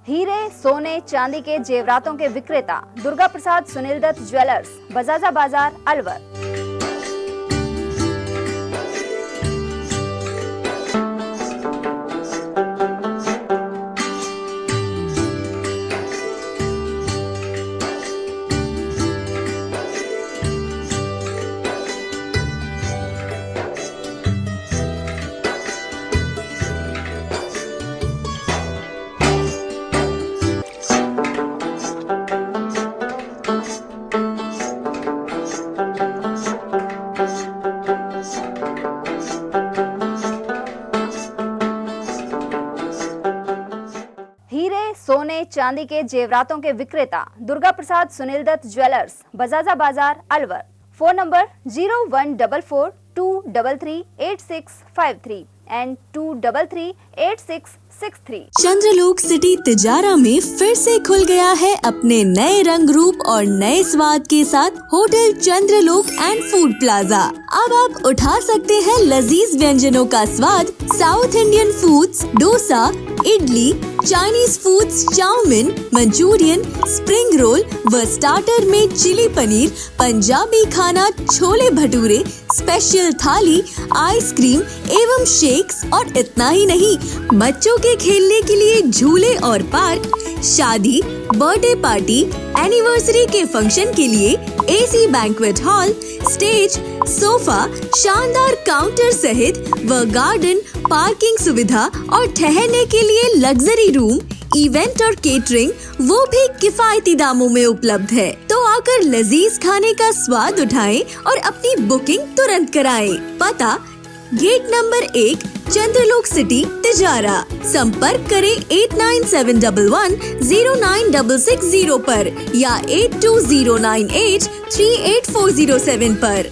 हीरे, सोने, चांदी के जेवरातों के विक्रेता दुर्गा प्रसाद सुनील दत्त ज्वेलर्स, बजाजा बाजार, अलवर। सोने चांदी के जेवरातों के विक्रेता दुर्गा प्रसाद सुनील दत्त ज्वेलर्स, बजाजा बाजार, Alwar. Phone number 0144233863 and 2338663। Chandralok city Tijara में फिर से खुल गया है अपने नए रंग रूप और नए स्वाद के साथ hotel Chandralok and food plaza. अब आप उठा सकते हैं लजीज व्यंजनों का स्वाद। South Indian foods, dosa, idli, Chinese foods, chowmein, Manchurian, spring roll व स्टार्टर में चिली पनीर, पंजाबी खाना, छोले भटूरे, स्पेशल थाली, आइसक्रीम एवं शेक्स और इतना ही नहीं, बच्चों के खेलने के लिए झूले और पार्क, शादी, बर्थडे पार्टी, एनिवर्सरी के फंक्शन के लिए AC banquet hall, stage, sofa, शानदार काउंटर सहित व गार्डन, पार्किंग सुविधा और ठहरने के लिए लग्जरी रूम, इवेंट और केटरिंग वो भी किफायती दामों में उपलब्ध है। तो आकर लजीज खाने का स्वाद उठाएं और अपनी बुकिंग तुरंत कराएं। पता गेट नंबर 1, चंद्रलोक सिटी, तिजारा। संपर्क करें 8971109660 पर या 8209838407 पर।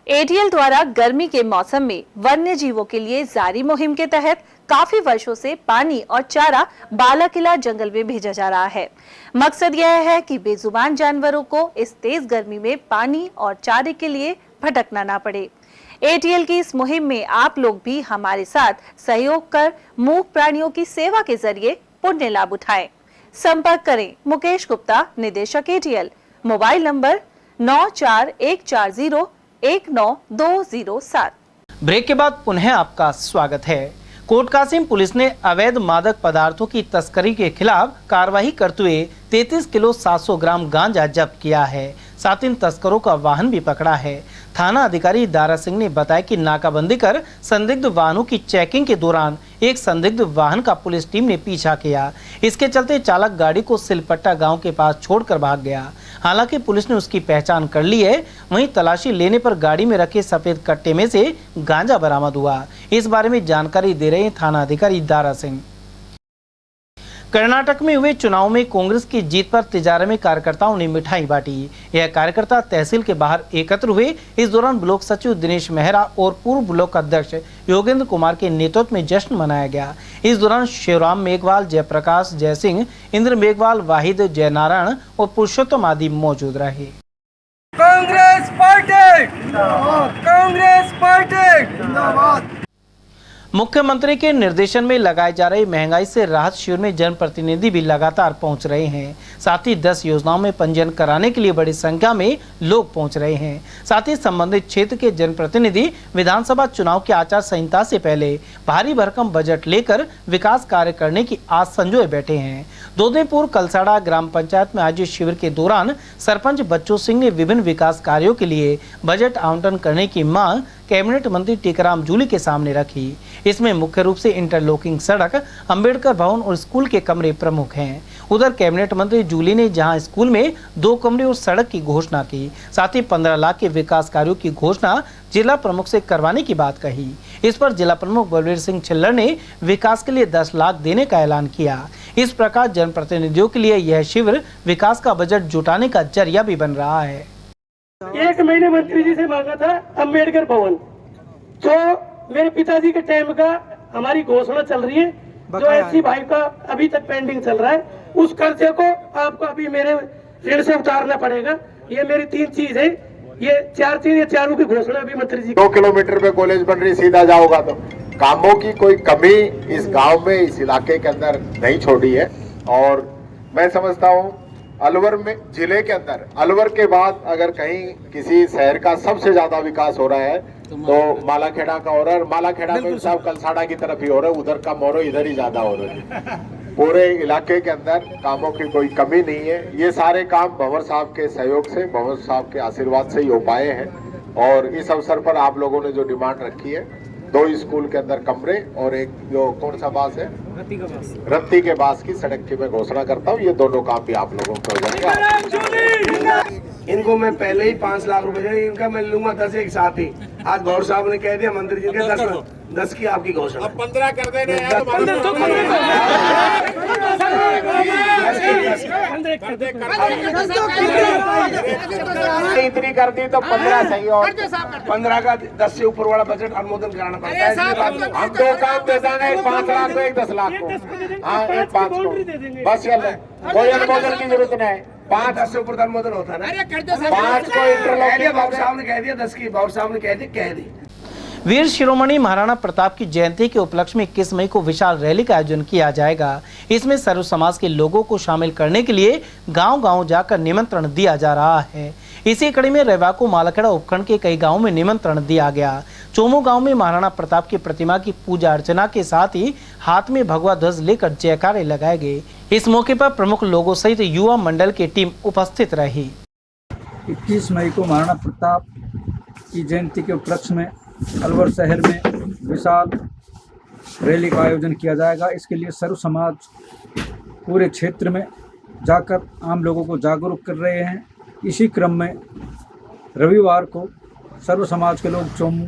एटीएल द्वारा गर्मी के मौसम में वन्य जीवों के लिए जारी मुहिम के तहत काफी वर्षों से पानी और चारा बालाकिला जंगल में भेजा जा रहा है। मकसद यह है कि बेजुबान जानवरों को इस तेज गर्मी में पानी और चारे के लिए भटकना ना पड़े। एटीएल की इस मुहिम में आप लोग भी हमारे साथ सहयोग कर मूक प्राणियों की सेवा के जरिए पुण्य लाभ उठाएं। संपर्क करें मुकेश गुप्ता, निदेशक एटीएल, मोबाइल नंबर 9414019207। ब्रेक के बाद पुनः आपका स्वागत है। कोटकासिम पुलिस ने अवैध मादक पदार्थों की तस्करी के खिलाफ कार्रवाई करते हुए 33 किलो 700 ग्राम गांजा जब्त किया है। साथ इन तस्करों का वाहन भी पकड़ा है। थाना अधिकारी दारा सिंह ने बताया कि नाकाबंदी कर संदिग्ध वाहनों की चेकिंग के दौरान एक संदिग्ध वाहन का पुलिस टीम ने पीछा किया। इसके चलते चालक गाड़ी को सिलपट्टा गांव के पास छोड़कर भाग गया। हालांकि पुलिस ने उसकी पहचान कर ली है। वहीं तलाशी लेने पर गाड़ी में रखे सफेद कट्टे में से गांजा बरामद हुआ। इस बारे में जानकारी दे रहे हैं थाना अधिकारी दारा सिंह। कर्नाटक में हुए चुनाव में कांग्रेस की जीत पर तिजारा में कार्यकर्ताओं ने मिठाई बांटी। यह कार्यकर्ता तहसील के बाहर एकत्र हुए। इस दौरान ब्लॉक सचिव दिनेश मेहरा और पूर्व ब्लॉक अध्यक्ष योगेंद्र कुमार के नेतृत्व में जश्न मनाया गया। इस दौरान शिवराम मेघवाल, जयप्रकाश जयसिंह, इंद्र मेघवाल, वाहिद जयनारायण और पुरुषोत्तम आदि मौजूद रहे। कांग्रेस पार्टी जिंदाबाद, कांग्रेस पार्टी जिंदाबाद। मुख्यमंत्री के निर्देशन में लगाए जा रहे महंगाई से राहत शिविर में जनप्रतिनिधि भी लगातार पहुंच रहे हैं। साथ ही 10 योजनाओं में पंजीयन कराने के लिए बड़ी संख्या में लोग पहुंच रहे हैं। साथ ही संबंधित क्षेत्र के जनप्रतिनिधि विधानसभा चुनाव की आचार संहिता से पहले भारी भरकम बजट लेकर विकास कार्य करने की आस संजोए बैठे हैं। 2 दिन पूर्व कलसाड़ा ग्राम पंचायत में आयोजित शिविर के दौरान सरपंच बच्चू सिंह ने विभिन्न विकास कार्यों के लिए बजट आवंटन करने की मांग कैबिनेट मंत्री टीकाराम जूली के सामने रखी। इसमें मुख्य रूप से इंटरलॉकिंग सड़क, अंबेडकर भवन और स्कूल के कमरे प्रमुख हैं। उधर कैबिनेट मंत्री जूली ने जहां स्कूल में 2 कमरे और सड़क की घोषणा की, साथ ही 15 लाख के विकास कार्यों की घोषणा जिला प्रमुख से करवाने की बात कही। इस पर जिला प्रमुख बलवीर सिंह छिल्लर ने विकास के लिए 10 लाख देने का ऐलान किया। इस प्रकार जनप्रतिनिधियों के लिए यह शिविर विकास का बजट जुटाने का जरिया भी बन रहा है। 1 महीने मंत्री जी से मांगा था अंबेडकर भवन, जो मेरे पिताजी के टाइम का हमारी घोषणा चल रही है, जो एससी भाई का अभी तक पेंडिंग चल रहा है, उस कर्जे को आपको अभी मेरे ऋण से उतारना पड़ेगा। ये मेरी 3 चीज है, ये 4 चीज, ये चारों की घोषणा अभी मंत्री जी। 2 किलोमीटर पे कॉलेज बन रही, सीधा जाओगा तो कामों की कोई कमी इस गांव में, इस इलाके के अंदर नहीं छोड़ी है। और मैं समझता हूँ अलवर में, जिले के अंदर अलवर के बाद अगर कहीं किसी शहर का सबसे ज्यादा विकास हो रहा है तो मालाखेड़ा का हो रहा है। मालाखेड़ा में साहब कलसाड़ा की तरफ ही हो रहा है, उधर कम हो रहा है, इधर ही ज्यादा हो रहा है। पूरे इलाके के अंदर कामों की कोई कमी नहीं है। ये सारे काम भंवर साहब के सहयोग से, भंवर साहब के आशीर्वाद से ही हो पाए हैं। और इस अवसर पर आप लोगों ने जो डिमांड रखी है, 2 स्कूल के अंदर कमरे और एक जो कौन सा बास है, रत्ती के बास की सड़क की मैं घोषणा करता हूँ। ये दोनों काम भी आप लोगों को हो जाएगा। इनको मैं पहले ही 5 लाख रुपए, इनका मैं लूंगा 10 एक साथ ही। आज गौर साहब ने कह दिया मंत्री जी के 10 की आपकी घोषणा, 15 कर देने इतनी कर दी तो 15 सही, और 15 का 10 से ऊपर वाला बजट अनुमोदन कराना पड़ता है। हम 2 काम दे देंगे, एक 5 लाख को, एक 10 लाख को। हाँ, एक 5 को बस, कोई अनुमोदन की जरूरत नहीं। 5 से ऊपर अनुमोदन होता है ना। 5 को इंटरलॉकिंग बाबू साहब ने कह दिया 10 की, बाबू साहब ने कह दी। वीर शिरोमणि महाराणा प्रताप की जयंती के उपलक्ष्य में 21 मई को विशाल रैली का आयोजन किया जाएगा। इसमें सर्व समाज के लोगों को शामिल करने के लिए गांव-गांव जाकर निमंत्रण दिया जा रहा है। इसी कड़ी में रविवार को मालाखेड़ा उपखंड के कई गांवों में निमंत्रण दिया गया। चोमू गांव में महाराणा प्रताप की प्रतिमा की पूजा अर्चना के साथ ही हाथ में भगवा ध्वज लेकर जयकारे लगाए गए। इस मौके पर प्रमुख लोगों सहित युवा मंडल की टीम उपस्थित रही। 21 मई को महाराणा प्रताप की जयंती के उपलक्ष्य में अलवर शहर में विशाल रैली का आयोजन किया जाएगा। इसके लिए सर्व समाज पूरे क्षेत्र में जाकर आम लोगों को जागरूक कर रहे हैं। इसी क्रम में रविवार को सर्व समाज के लोग चोमू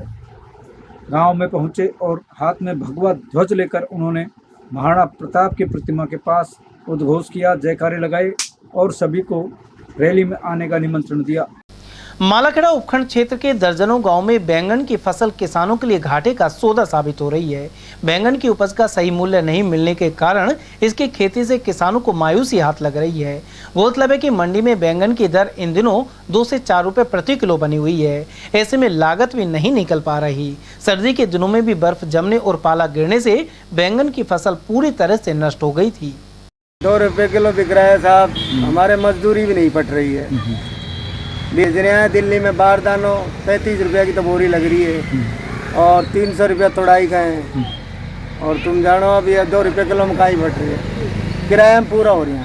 गांव में पहुंचे और हाथ में भगवा ध्वज लेकर उन्होंने महाराणा प्रताप की प्रतिमा के पास उद्घोष किया, जयकारे लगाए और सभी को रैली में आने का निमंत्रण दिया। मालाखेड़ा उपखंड क्षेत्र के दर्जनों गांव में बैंगन की फसल किसानों के लिए घाटे का सौदा साबित हो रही है। बैंगन की उपज का सही मूल्य नहीं मिलने के कारण इसकी खेती से किसानों को मायूसी हाथ लग रही है। गौरतलब है कि मंडी में बैंगन की दर इन दिनों 2 से 4 रुपए प्रति किलो बनी हुई है। ऐसे में लागत भी नहीं निकल पा रही। सर्दी के दिनों में भी बर्फ जमने और पाला गिरने से बैंगन की फसल पूरी तरह से नष्ट हो गई थी। 2 रुपए किलो बिक रहा है साहब, हमारे मजदूरी भी नहीं पट रही है। भेज रहे हैं दिल्ली में बारदानों, 35 रुपये की तो बोरी लग रही है और 300 रुपया तोड़ाई का है। और तुम जानो अब ये 2 रुपये किलो मकाई बढ़ रही है, किराया में पूरा हो रही है।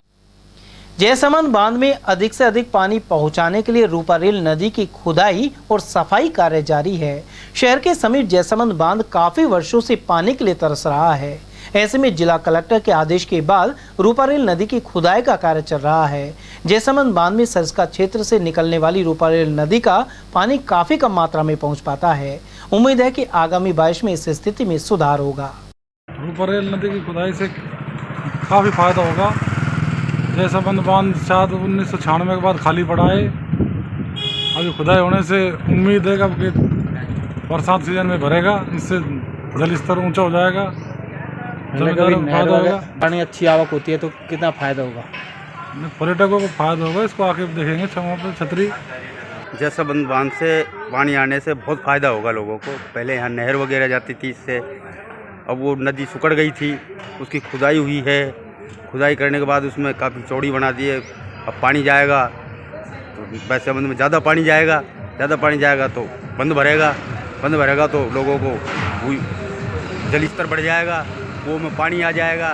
जयसमंद बांध में अधिक से अधिक पानी पहुंचाने के लिए रूपारेल नदी की खुदाई और सफाई कार्य जारी है। शहर के समीप जयसमंद बांध काफी वर्षों से पानी के लिए तरस रहा है। ऐसे में जिला कलेक्टर के आदेश के बाद रूपारेल नदी की खुदाई का कार्य चल रहा है। जयसमंद बांध में सरस्का क्षेत्र से निकलने वाली रूपारेल नदी का पानी काफी कम मात्रा में पहुंच पाता है। उम्मीद है कि आगामी बारिश में इस स्थिति में सुधार होगा। रूपारेल नदी की खुदाई से काफी फायदा होगा। जयसमंद बांध शायद 1996 के बाद खाली पड़ा है। अभी खुदाई होने से उम्मीद है कि बरसात सीजन में भरेगा, इससे जल स्तर ऊंचा हो जाएगा, फायदा होगा। पानी अच्छी आवक होती है तो कितना फायदा होगा? पर्यटकों को फायदा होगा, इसको आके देखेंगे छतरी। जयसमंद बांध से पानी आने से बहुत फ़ायदा होगा लोगों को। पहले यहाँ नहर वगैरह जाती थी इससे, अब वो नदी सुकड़ गई थी, उसकी खुदाई हुई है। खुदाई करने के बाद उसमें काफ़ी चौड़ी बना दी है। अब पानी जाएगा तो जयसमंद में ज़्यादा पानी जाएगा तो बंद भरेगा तो लोगों को जल स्तर बढ़ जाएगा, वो में पानी आ जाएगा,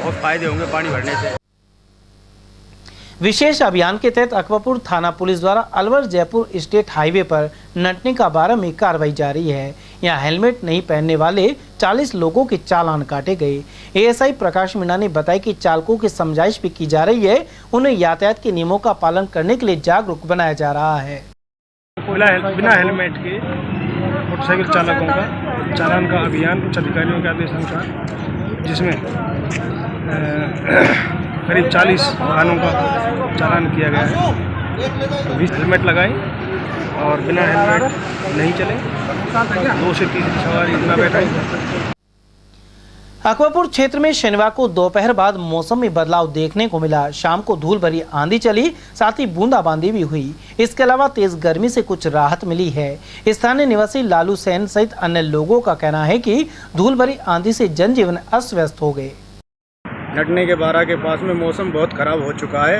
बहुत फ़ायदे होंगे पानी भरने से। विशेष अभियान के तहत अकबरपुर थाना पुलिस द्वारा अलवर जयपुर स्टेट हाईवे पर नटनी का 12 में कार्रवाई जारी है। यहाँ हेलमेट नहीं पहनने वाले 40 लोगों के चालान काटे गए। एएसआई प्रकाश मीणा ने बताया कि चालकों की समझाइश भी की जा रही है, उन्हें यातायात के नियमों का पालन करने के लिए जागरूक बनाया जा रहा है। बिना हेलमेट के मोटरसाइकिल चालकों का चालान का अभियान उच्च अधिकारियों के आदेशानुसार, जिसमें करीब 40 वाहनों का चालान किया गया है। तो 20 हेलमेट लगाएं और बिना हेलमेट नहीं चलें, 2 से 3 सवारी न बैठाएं। अकबरपुर क्षेत्र में शनिवार को दोपहर बाद मौसम में बदलाव देखने को मिला। शाम को धूल भरी आंधी चली, साथ ही बूंदाबांदी भी हुई। इसके अलावा तेज गर्मी से कुछ राहत मिली है। स्थानीय निवासी लालू सेन सहित अन्य लोगों का कहना है कि धूल भरी आंधी से जनजीवन अस्त व्यस्त हो गए। नटनी के 12 के पास में मौसम बहुत ख़राब हो चुका है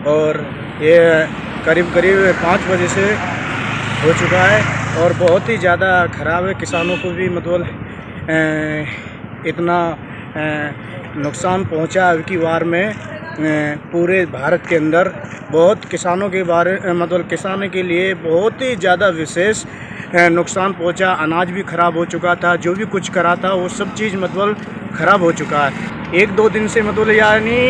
और ये करीब 5 बजे से हो चुका है और बहुत ही ज़्यादा ख़राब है। किसानों को भी मतलब इतना नुकसान पहुंचा अब की बार में पूरे भारत के अंदर बहुत किसानों के बारे मतलब किसानों के लिए बहुत ही ज़्यादा विशेष नुकसान पहुंचा। अनाज भी ख़राब हो चुका था, जो भी कुछ करा था वो सब चीज़ मतलब ख़राब हो चुका है। 1-2 दिन से मतलब यानी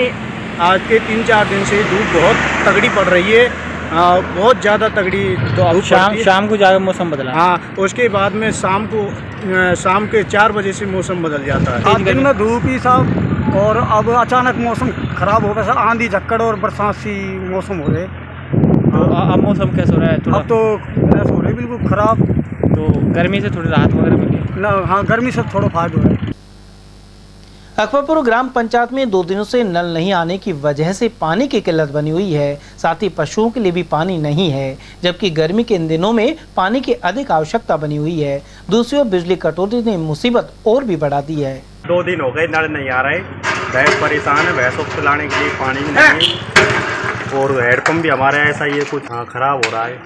आज के 3-4 दिन से धूप बहुत तगड़ी पड़ रही है, बहुत ज़्यादा तगड़ी। तो अब शाम को जाकर मौसम बदला। हाँ, उसके बाद में शाम के 4 बजे से मौसम बदल जाता है। आज दिन में धूप ही साहब और अब अचानक मौसम खराब हो गया सर, आंधी झक्कड़ और बरसात सी मौसम हो रहे। अब मौसम कैसा हो रहा है? अब तो ऐसा हो रहा है बिल्कुल ख़राब। तो गर्मी से थोड़ी राहत वगैरह मिली ना? हाँ, गर्मी से थोड़ा फायदा हो रहा है। अकबरपुर ग्राम पंचायत में 2 दिनों से नल नहीं आने की वजह से पानी की किल्लत बनी हुई है। साथ ही पशुओं के लिए भी पानी नहीं है, जबकि गर्मी के इन दिनों में पानी की अधिक आवश्यकता बनी हुई है। दूसरी ओर बिजली कटौती ने मुसीबत और भी बढ़ा दी है। 2 दिन हो गए नल नहीं आ रहे, भैंस परेशान है, भैंसों को पिलाने के लिए पानी भी नहीं और हैंडपम्प भी हमारे ऐसा ही है कुछ खराब हो रहा है,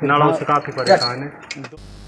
नलों से काफ़ी परेशान है।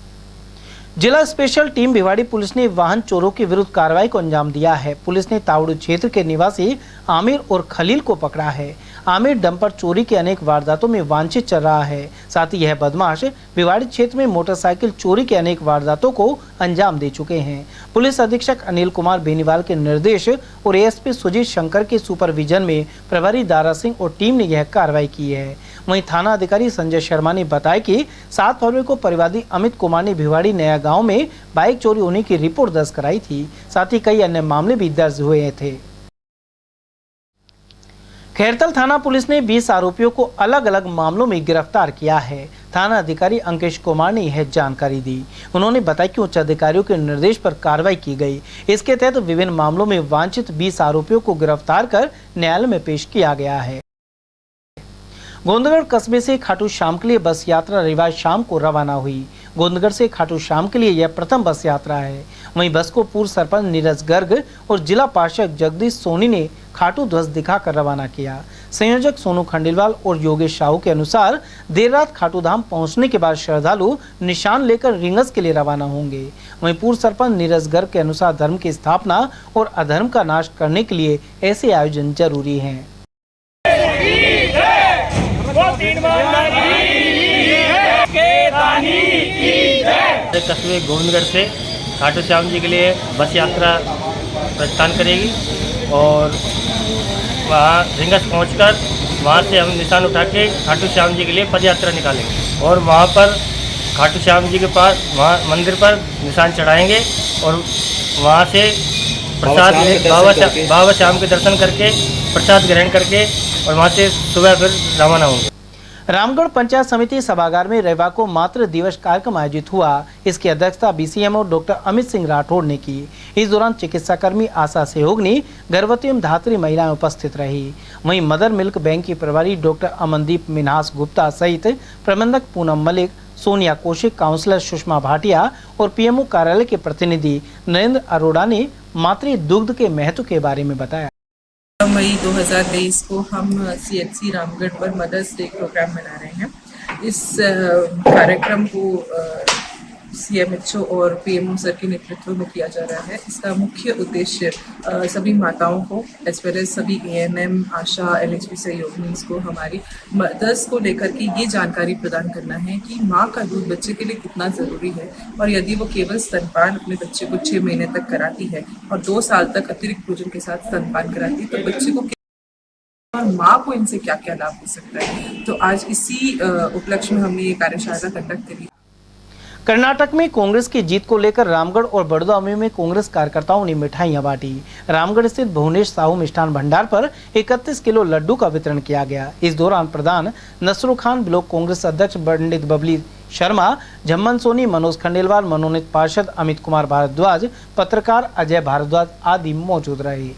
जिला स्पेशल टीम भिवाड़ी पुलिस ने वाहन चोरों के विरुद्ध कार्रवाई को अंजाम दिया है। पुलिस ने तावड़ू क्षेत्र के निवासी आमिर और खलील को पकड़ा है। आमिर डंपर चोरी के अनेक वारदातों में वांछित चल रहा है। साथ ही यह बदमाश भिवाड़ी क्षेत्र में मोटरसाइकिल चोरी के अनेक वारदातों को अंजाम दे चुके हैं। पुलिस अधीक्षक अनिल कुमार बेनीवाल के निर्देश और एएसपी सुजीत शंकर के सुपरविजन में प्रभारी दारा सिंह और टीम ने यह कार्रवाई की है। वहीं थाना अधिकारी संजय शर्मा ने बताया कि 7 फरवरी को परिवादी अमित कुमार ने भिवाड़ी नया गांव में बाइक चोरी होने की रिपोर्ट दर्ज कराई थी। साथ ही कई अन्य मामले भी दर्ज हुए थे। खैरतल थाना पुलिस ने 20 आरोपियों को अलग अलग मामलों में गिरफ्तार किया है। थाना अधिकारी अंकेश कुमार ने यह जानकारी दी। उन्होंने बताया कि उच्च अधिकारियों के निर्देश पर कार्रवाई की गई। इसके तहत विभिन्न मामलों में वांछित 20 आरोपियों को गिरफ्तार कर न्यायालय में पेश किया गया है। गोंदगढ़ कस्बे से खाटू श्याम के लिए बस यात्रा रविवार शाम को रवाना हुई। गोंदगढ़ से खाटू श्याम के लिए यह प्रथम बस यात्रा है। वहीं बस को पूर्व सरपंच नीरज गर्ग और जिला पार्षद जगदीश सोनी ने खाटू ध्वज दिखाकर रवाना किया। संयोजक सोनू खंडेलवाल और योगेश साहू के अनुसार देर रात खाटूधाम पहुंचने के बाद श्रद्धालु निशान लेकर रिंगस के लिए रवाना होंगे। वहीं पूर्व सरपंच नीरज गर्ग के अनुसार धर्म की स्थापना और अधर्म का नाश करने के लिए ऐसे आयोजन जरूरी हैं। कस्बे गोविंदगढ़ से खाटू श्याम जी के लिए बस यात्रा प्रस्थान करेगी और वहाँ रिंगस पहुंचकर वहाँ से हम निशान उठा के खाटू श्याम जी के लिए पद यात्रा निकालेंगे और वहाँ पर खाटू श्याम जी के पास वहाँ मंदिर पर निशान चढ़ाएंगे और वहाँ से प्रसाद बाबा श्याम के दर्शन करके प्रसाद ग्रहण करके और वहाँ से सुबह फिर रवाना होंगे। रामगढ़ पंचायत समिति सभागार में रविवार को मातृ दिवस कार्यक्रम आयोजित हुआ। इसकी अध्यक्षता बीसीएमओ डॉक्टर अमित सिंह राठौड़ ने की। इस दौरान चिकित्साकर्मी आशा सहयोगनी, गर्भवती एवं धात्री महिलाएं उपस्थित रही। वहीं मदर मिल्क बैंक की प्रभारी डॉक्टर अमनदीप मिन्हास गुप्ता सहित प्रबंधक पूनम मलिक, सोनिया कौशिक, काउंसलर सुषमा भाटिया और पीएमओ कार्यालय के प्रतिनिधि नरेंद्र अरोड़ा ने मातृ दुग्ध के महत्व के बारे में बताया। मई 2023 को हम CHC रामगढ़ पर मदर्स डे प्रोग्राम मना रहे हैं। इस कार्यक्रम को CMHO और PMO सर के नेतृत्व में किया जा रहा है। इसका मुख्य उद्देश्य सभी माताओं को एज वेल एज सभी ANM, आशा, LHP सहयोगिनी को हमारी मदर्स को लेकर के ये जानकारी प्रदान करना है कि माँ का दूध बच्चे के लिए कितना ज़रूरी है और यदि वो केवल स्तनपान अपने बच्चे को 6 महीने तक कराती है और 2 साल तक अतिरिक्त भोजन के साथ स्तनपान कराती है तो बच्चे को और माँ को इनसे क्या क्या लाभ हो सकता है। तो आज इसी उपलक्ष्य में हमने ये कार्यशाला कंडक्ट करी। कर्नाटक में कांग्रेस की जीत को लेकर रामगढ़ और बड़ौदा में कांग्रेस कार्यकर्ताओं ने मिठाइयां बांटी। रामगढ़ स्थित भुवनेश साहू मिष्ठान भंडार पर 31 किलो लड्डू का वितरण किया गया। इस दौरान प्रधान नसरुल खान, ब्लॉक कांग्रेस अध्यक्ष पंडित बबली शर्मा, झम्मन सोनी, मनोज खंडेलवाल, मनोनीत पार्षद अमित कुमार भारद्वाज, पत्रकार अजय भारद्वाज आदि मौजूद रहे।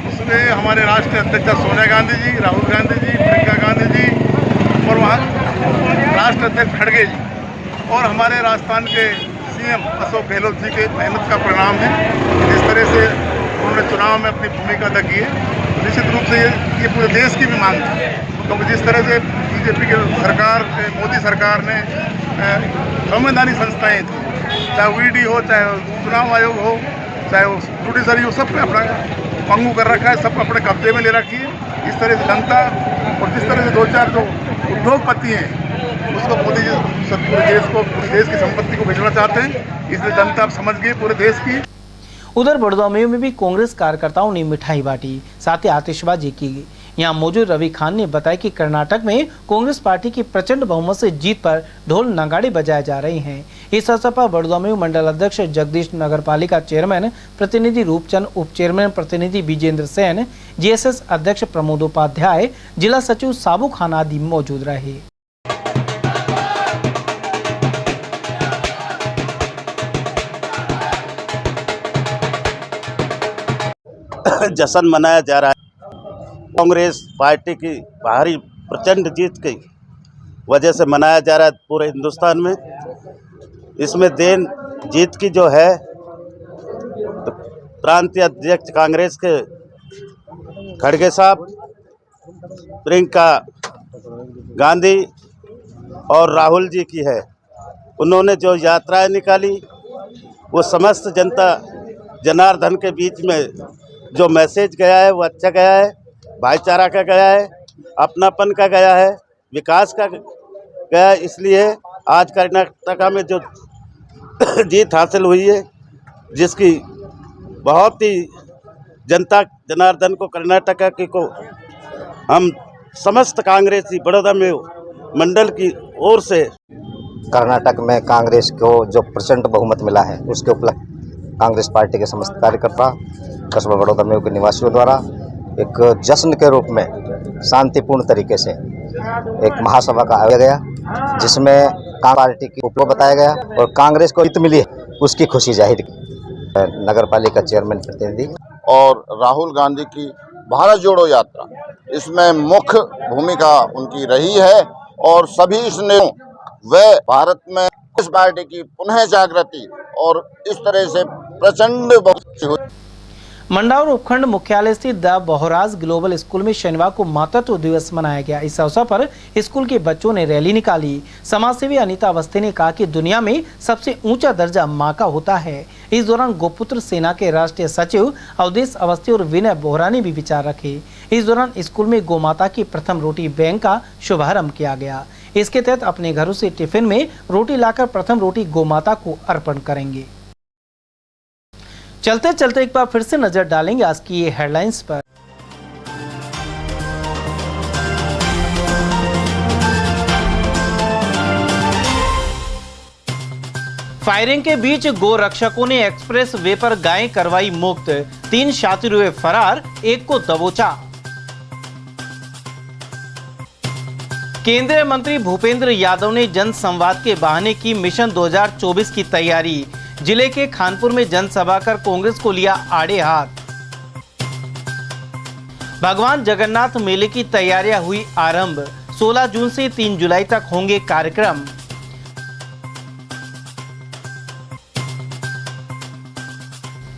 उसमें हमारे राष्ट्रीय अध्यक्ष सोनिया गांधी जी, राहुल गांधी जी, प्रियंका गांधी जी और वहाँ राष्ट्र अध्यक्ष खड़गे जी और हमारे राजस्थान के CM अशोक गहलोत जी के मेहनत का परिणाम है। जिस तरह से उन्होंने चुनाव में अपनी भूमिका अदा की है, निश्चित रूप से ये पूरे देश की भी मांग थी, क्योंकि जिस तरह से BJP के सरकार, मोदी सरकार ने संवैधानिक संस्थाएं थी, चाहे ED हो, चाहे चुनाव आयोग हो, चाहे वो जुडिशरी हो, सब पे अपना पंगु कर रखा है, सब अपने कब्जे में ले रखी है। इस तरह से जनता और जिस तरह से 2-4 जो उद्योगपति हैं उसको मोदी जी पूरे देश की संपत्ति को बेचना चाहते हैं, इसलिए जनता अब समझ गई पूरे देश की। उधर बड़ौदा में भी कांग्रेस कार्यकर्ताओं ने मिठाई बांटी, साथ ही आतिशबाजी की। यहाँ मौजूद रवि खान ने बताया कि कर्नाटक में कांग्रेस पार्टी की प्रचंड बहुमत से जीत पर ढोल नगाड़े बजाए जा रहे हैं। इस अवसर पर बड़ौदा में मंडल अध्यक्ष जगदीश, नगरपालिका चेयरमैन प्रतिनिधि रूपचंद, उप चेयरमैन प्रतिनिधि विजेंद्र सेन, GSS अध्यक्ष प्रमोद उपाध्याय, जिला सचिव साबू खान आदि मौजूद रहे। जश्न मनाया जा रहा है। कांग्रेस पार्टी की भारी प्रचंड जीत की वजह से मनाया जा रहा है पूरे हिंदुस्तान में। इसमें देन जीत की जो है तो प्रांतीय अध्यक्ष कांग्रेस के खड़गे साहब, प्रियंका गांधी और राहुल जी की है। उन्होंने जो यात्राएं निकाली वो समस्त जनता जनार्दन के बीच में जो मैसेज गया है वो अच्छा गया है, भाईचारा का गया है, अपनापन का गया है, विकास का गया है। इसलिए आज कर्नाटक में जो जीत हासिल हुई है, जिसकी बहुत ही जनता जनार्दन को, कर्नाटक को हम समस्त कांग्रेसी बड़ौदा में मंडल की ओर से कर्नाटक में कांग्रेस को जो प्रचंड बहुमत मिला है उसके उपलक्ष्य कांग्रेस पार्टी के समस्त कार्यकर्ता कस्बा बड़ौदा में के निवासियों द्वारा एक जश्न के रूप में शांतिपूर्ण तरीके से एक महासभा का आयोजन गया, जिसमें कांग्रेस पार्टी की उपलब्ध बताया गया और कांग्रेस को जीत मिली है उसकी खुशी जाहिर की। नगर पालिका चेयरमैन प्रतिनिधि और राहुल गांधी की भारत जोड़ो यात्रा, इसमें मुख्य भूमिका उनकी रही है और सभी नेताओं व भारत में इस पार्टी की पुनः जागृति और इस तरह से प्रचंड बहुमत हुई। मंडावर उपखंड मुख्यालय स्थित द बहोराज ग्लोबल स्कूल में शनिवार को मातृत्व दिवस मनाया गया। इस अवसर पर स्कूल के बच्चों ने रैली निकाली। समाजसेवी अनीता अवस्थी ने कहा कि दुनिया में सबसे ऊंचा दर्जा मां का होता है। इस दौरान गोपुत्र सेना के राष्ट्रीय सचिव अवधेश अवस्थी और विनय बोहरा ने भी विचार रखे। इस दौरान स्कूल में गोमाता की प्रथम रोटी बैंक का शुभारंभ किया गया। इसके तहत अपने घरों से टिफिन में रोटी लाकर प्रथम रोटी गोमाता को अर्पण करेंगे। चलते चलते एक बार फिर से नजर डालेंगे आज की ये हेडलाइंस पर। फायरिंग के बीच गो रक्षकों ने एक्सप्रेस वे पर गायें करवाई मुक्त। 3 शातिर हुए फरार, एक को दबोचा। केंद्रीय मंत्री भूपेंद्र यादव ने जन संवाद के बहाने की मिशन 2024 की तैयारी। जिले के खानपुर में जनसभा कर कांग्रेस को लिया आड़े हाथ। भगवान जगन्नाथ मेले की तैयारियां हुई आरंभ। 16 जून से 3 जुलाई तक होंगे कार्यक्रम।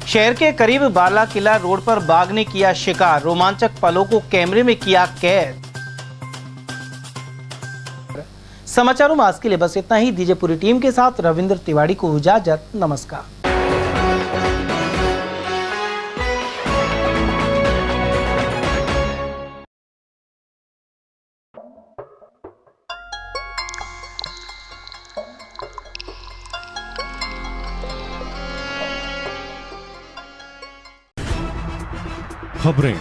शहर के करीब बाला किला रोड पर बाघ ने किया शिकार। रोमांचक पलों को कैमरे में किया कैद। समाचारों में आज के लिए बस इतना ही। दीजिए पूरी टीम के साथ रविंद्र तिवारी को इजाजत। नमस्कार। खबरें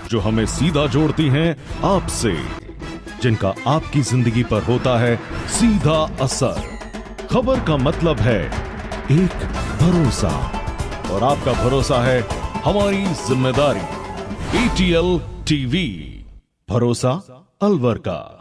जो हमें सीधा जोड़ती हैं आपसे, जिनका आपकी जिंदगी पर होता है सीधा असर। खबर का मतलब है एक भरोसा, और आपका भरोसा है हमारी जिम्मेदारी। ATL TV, भरोसा अलवर का।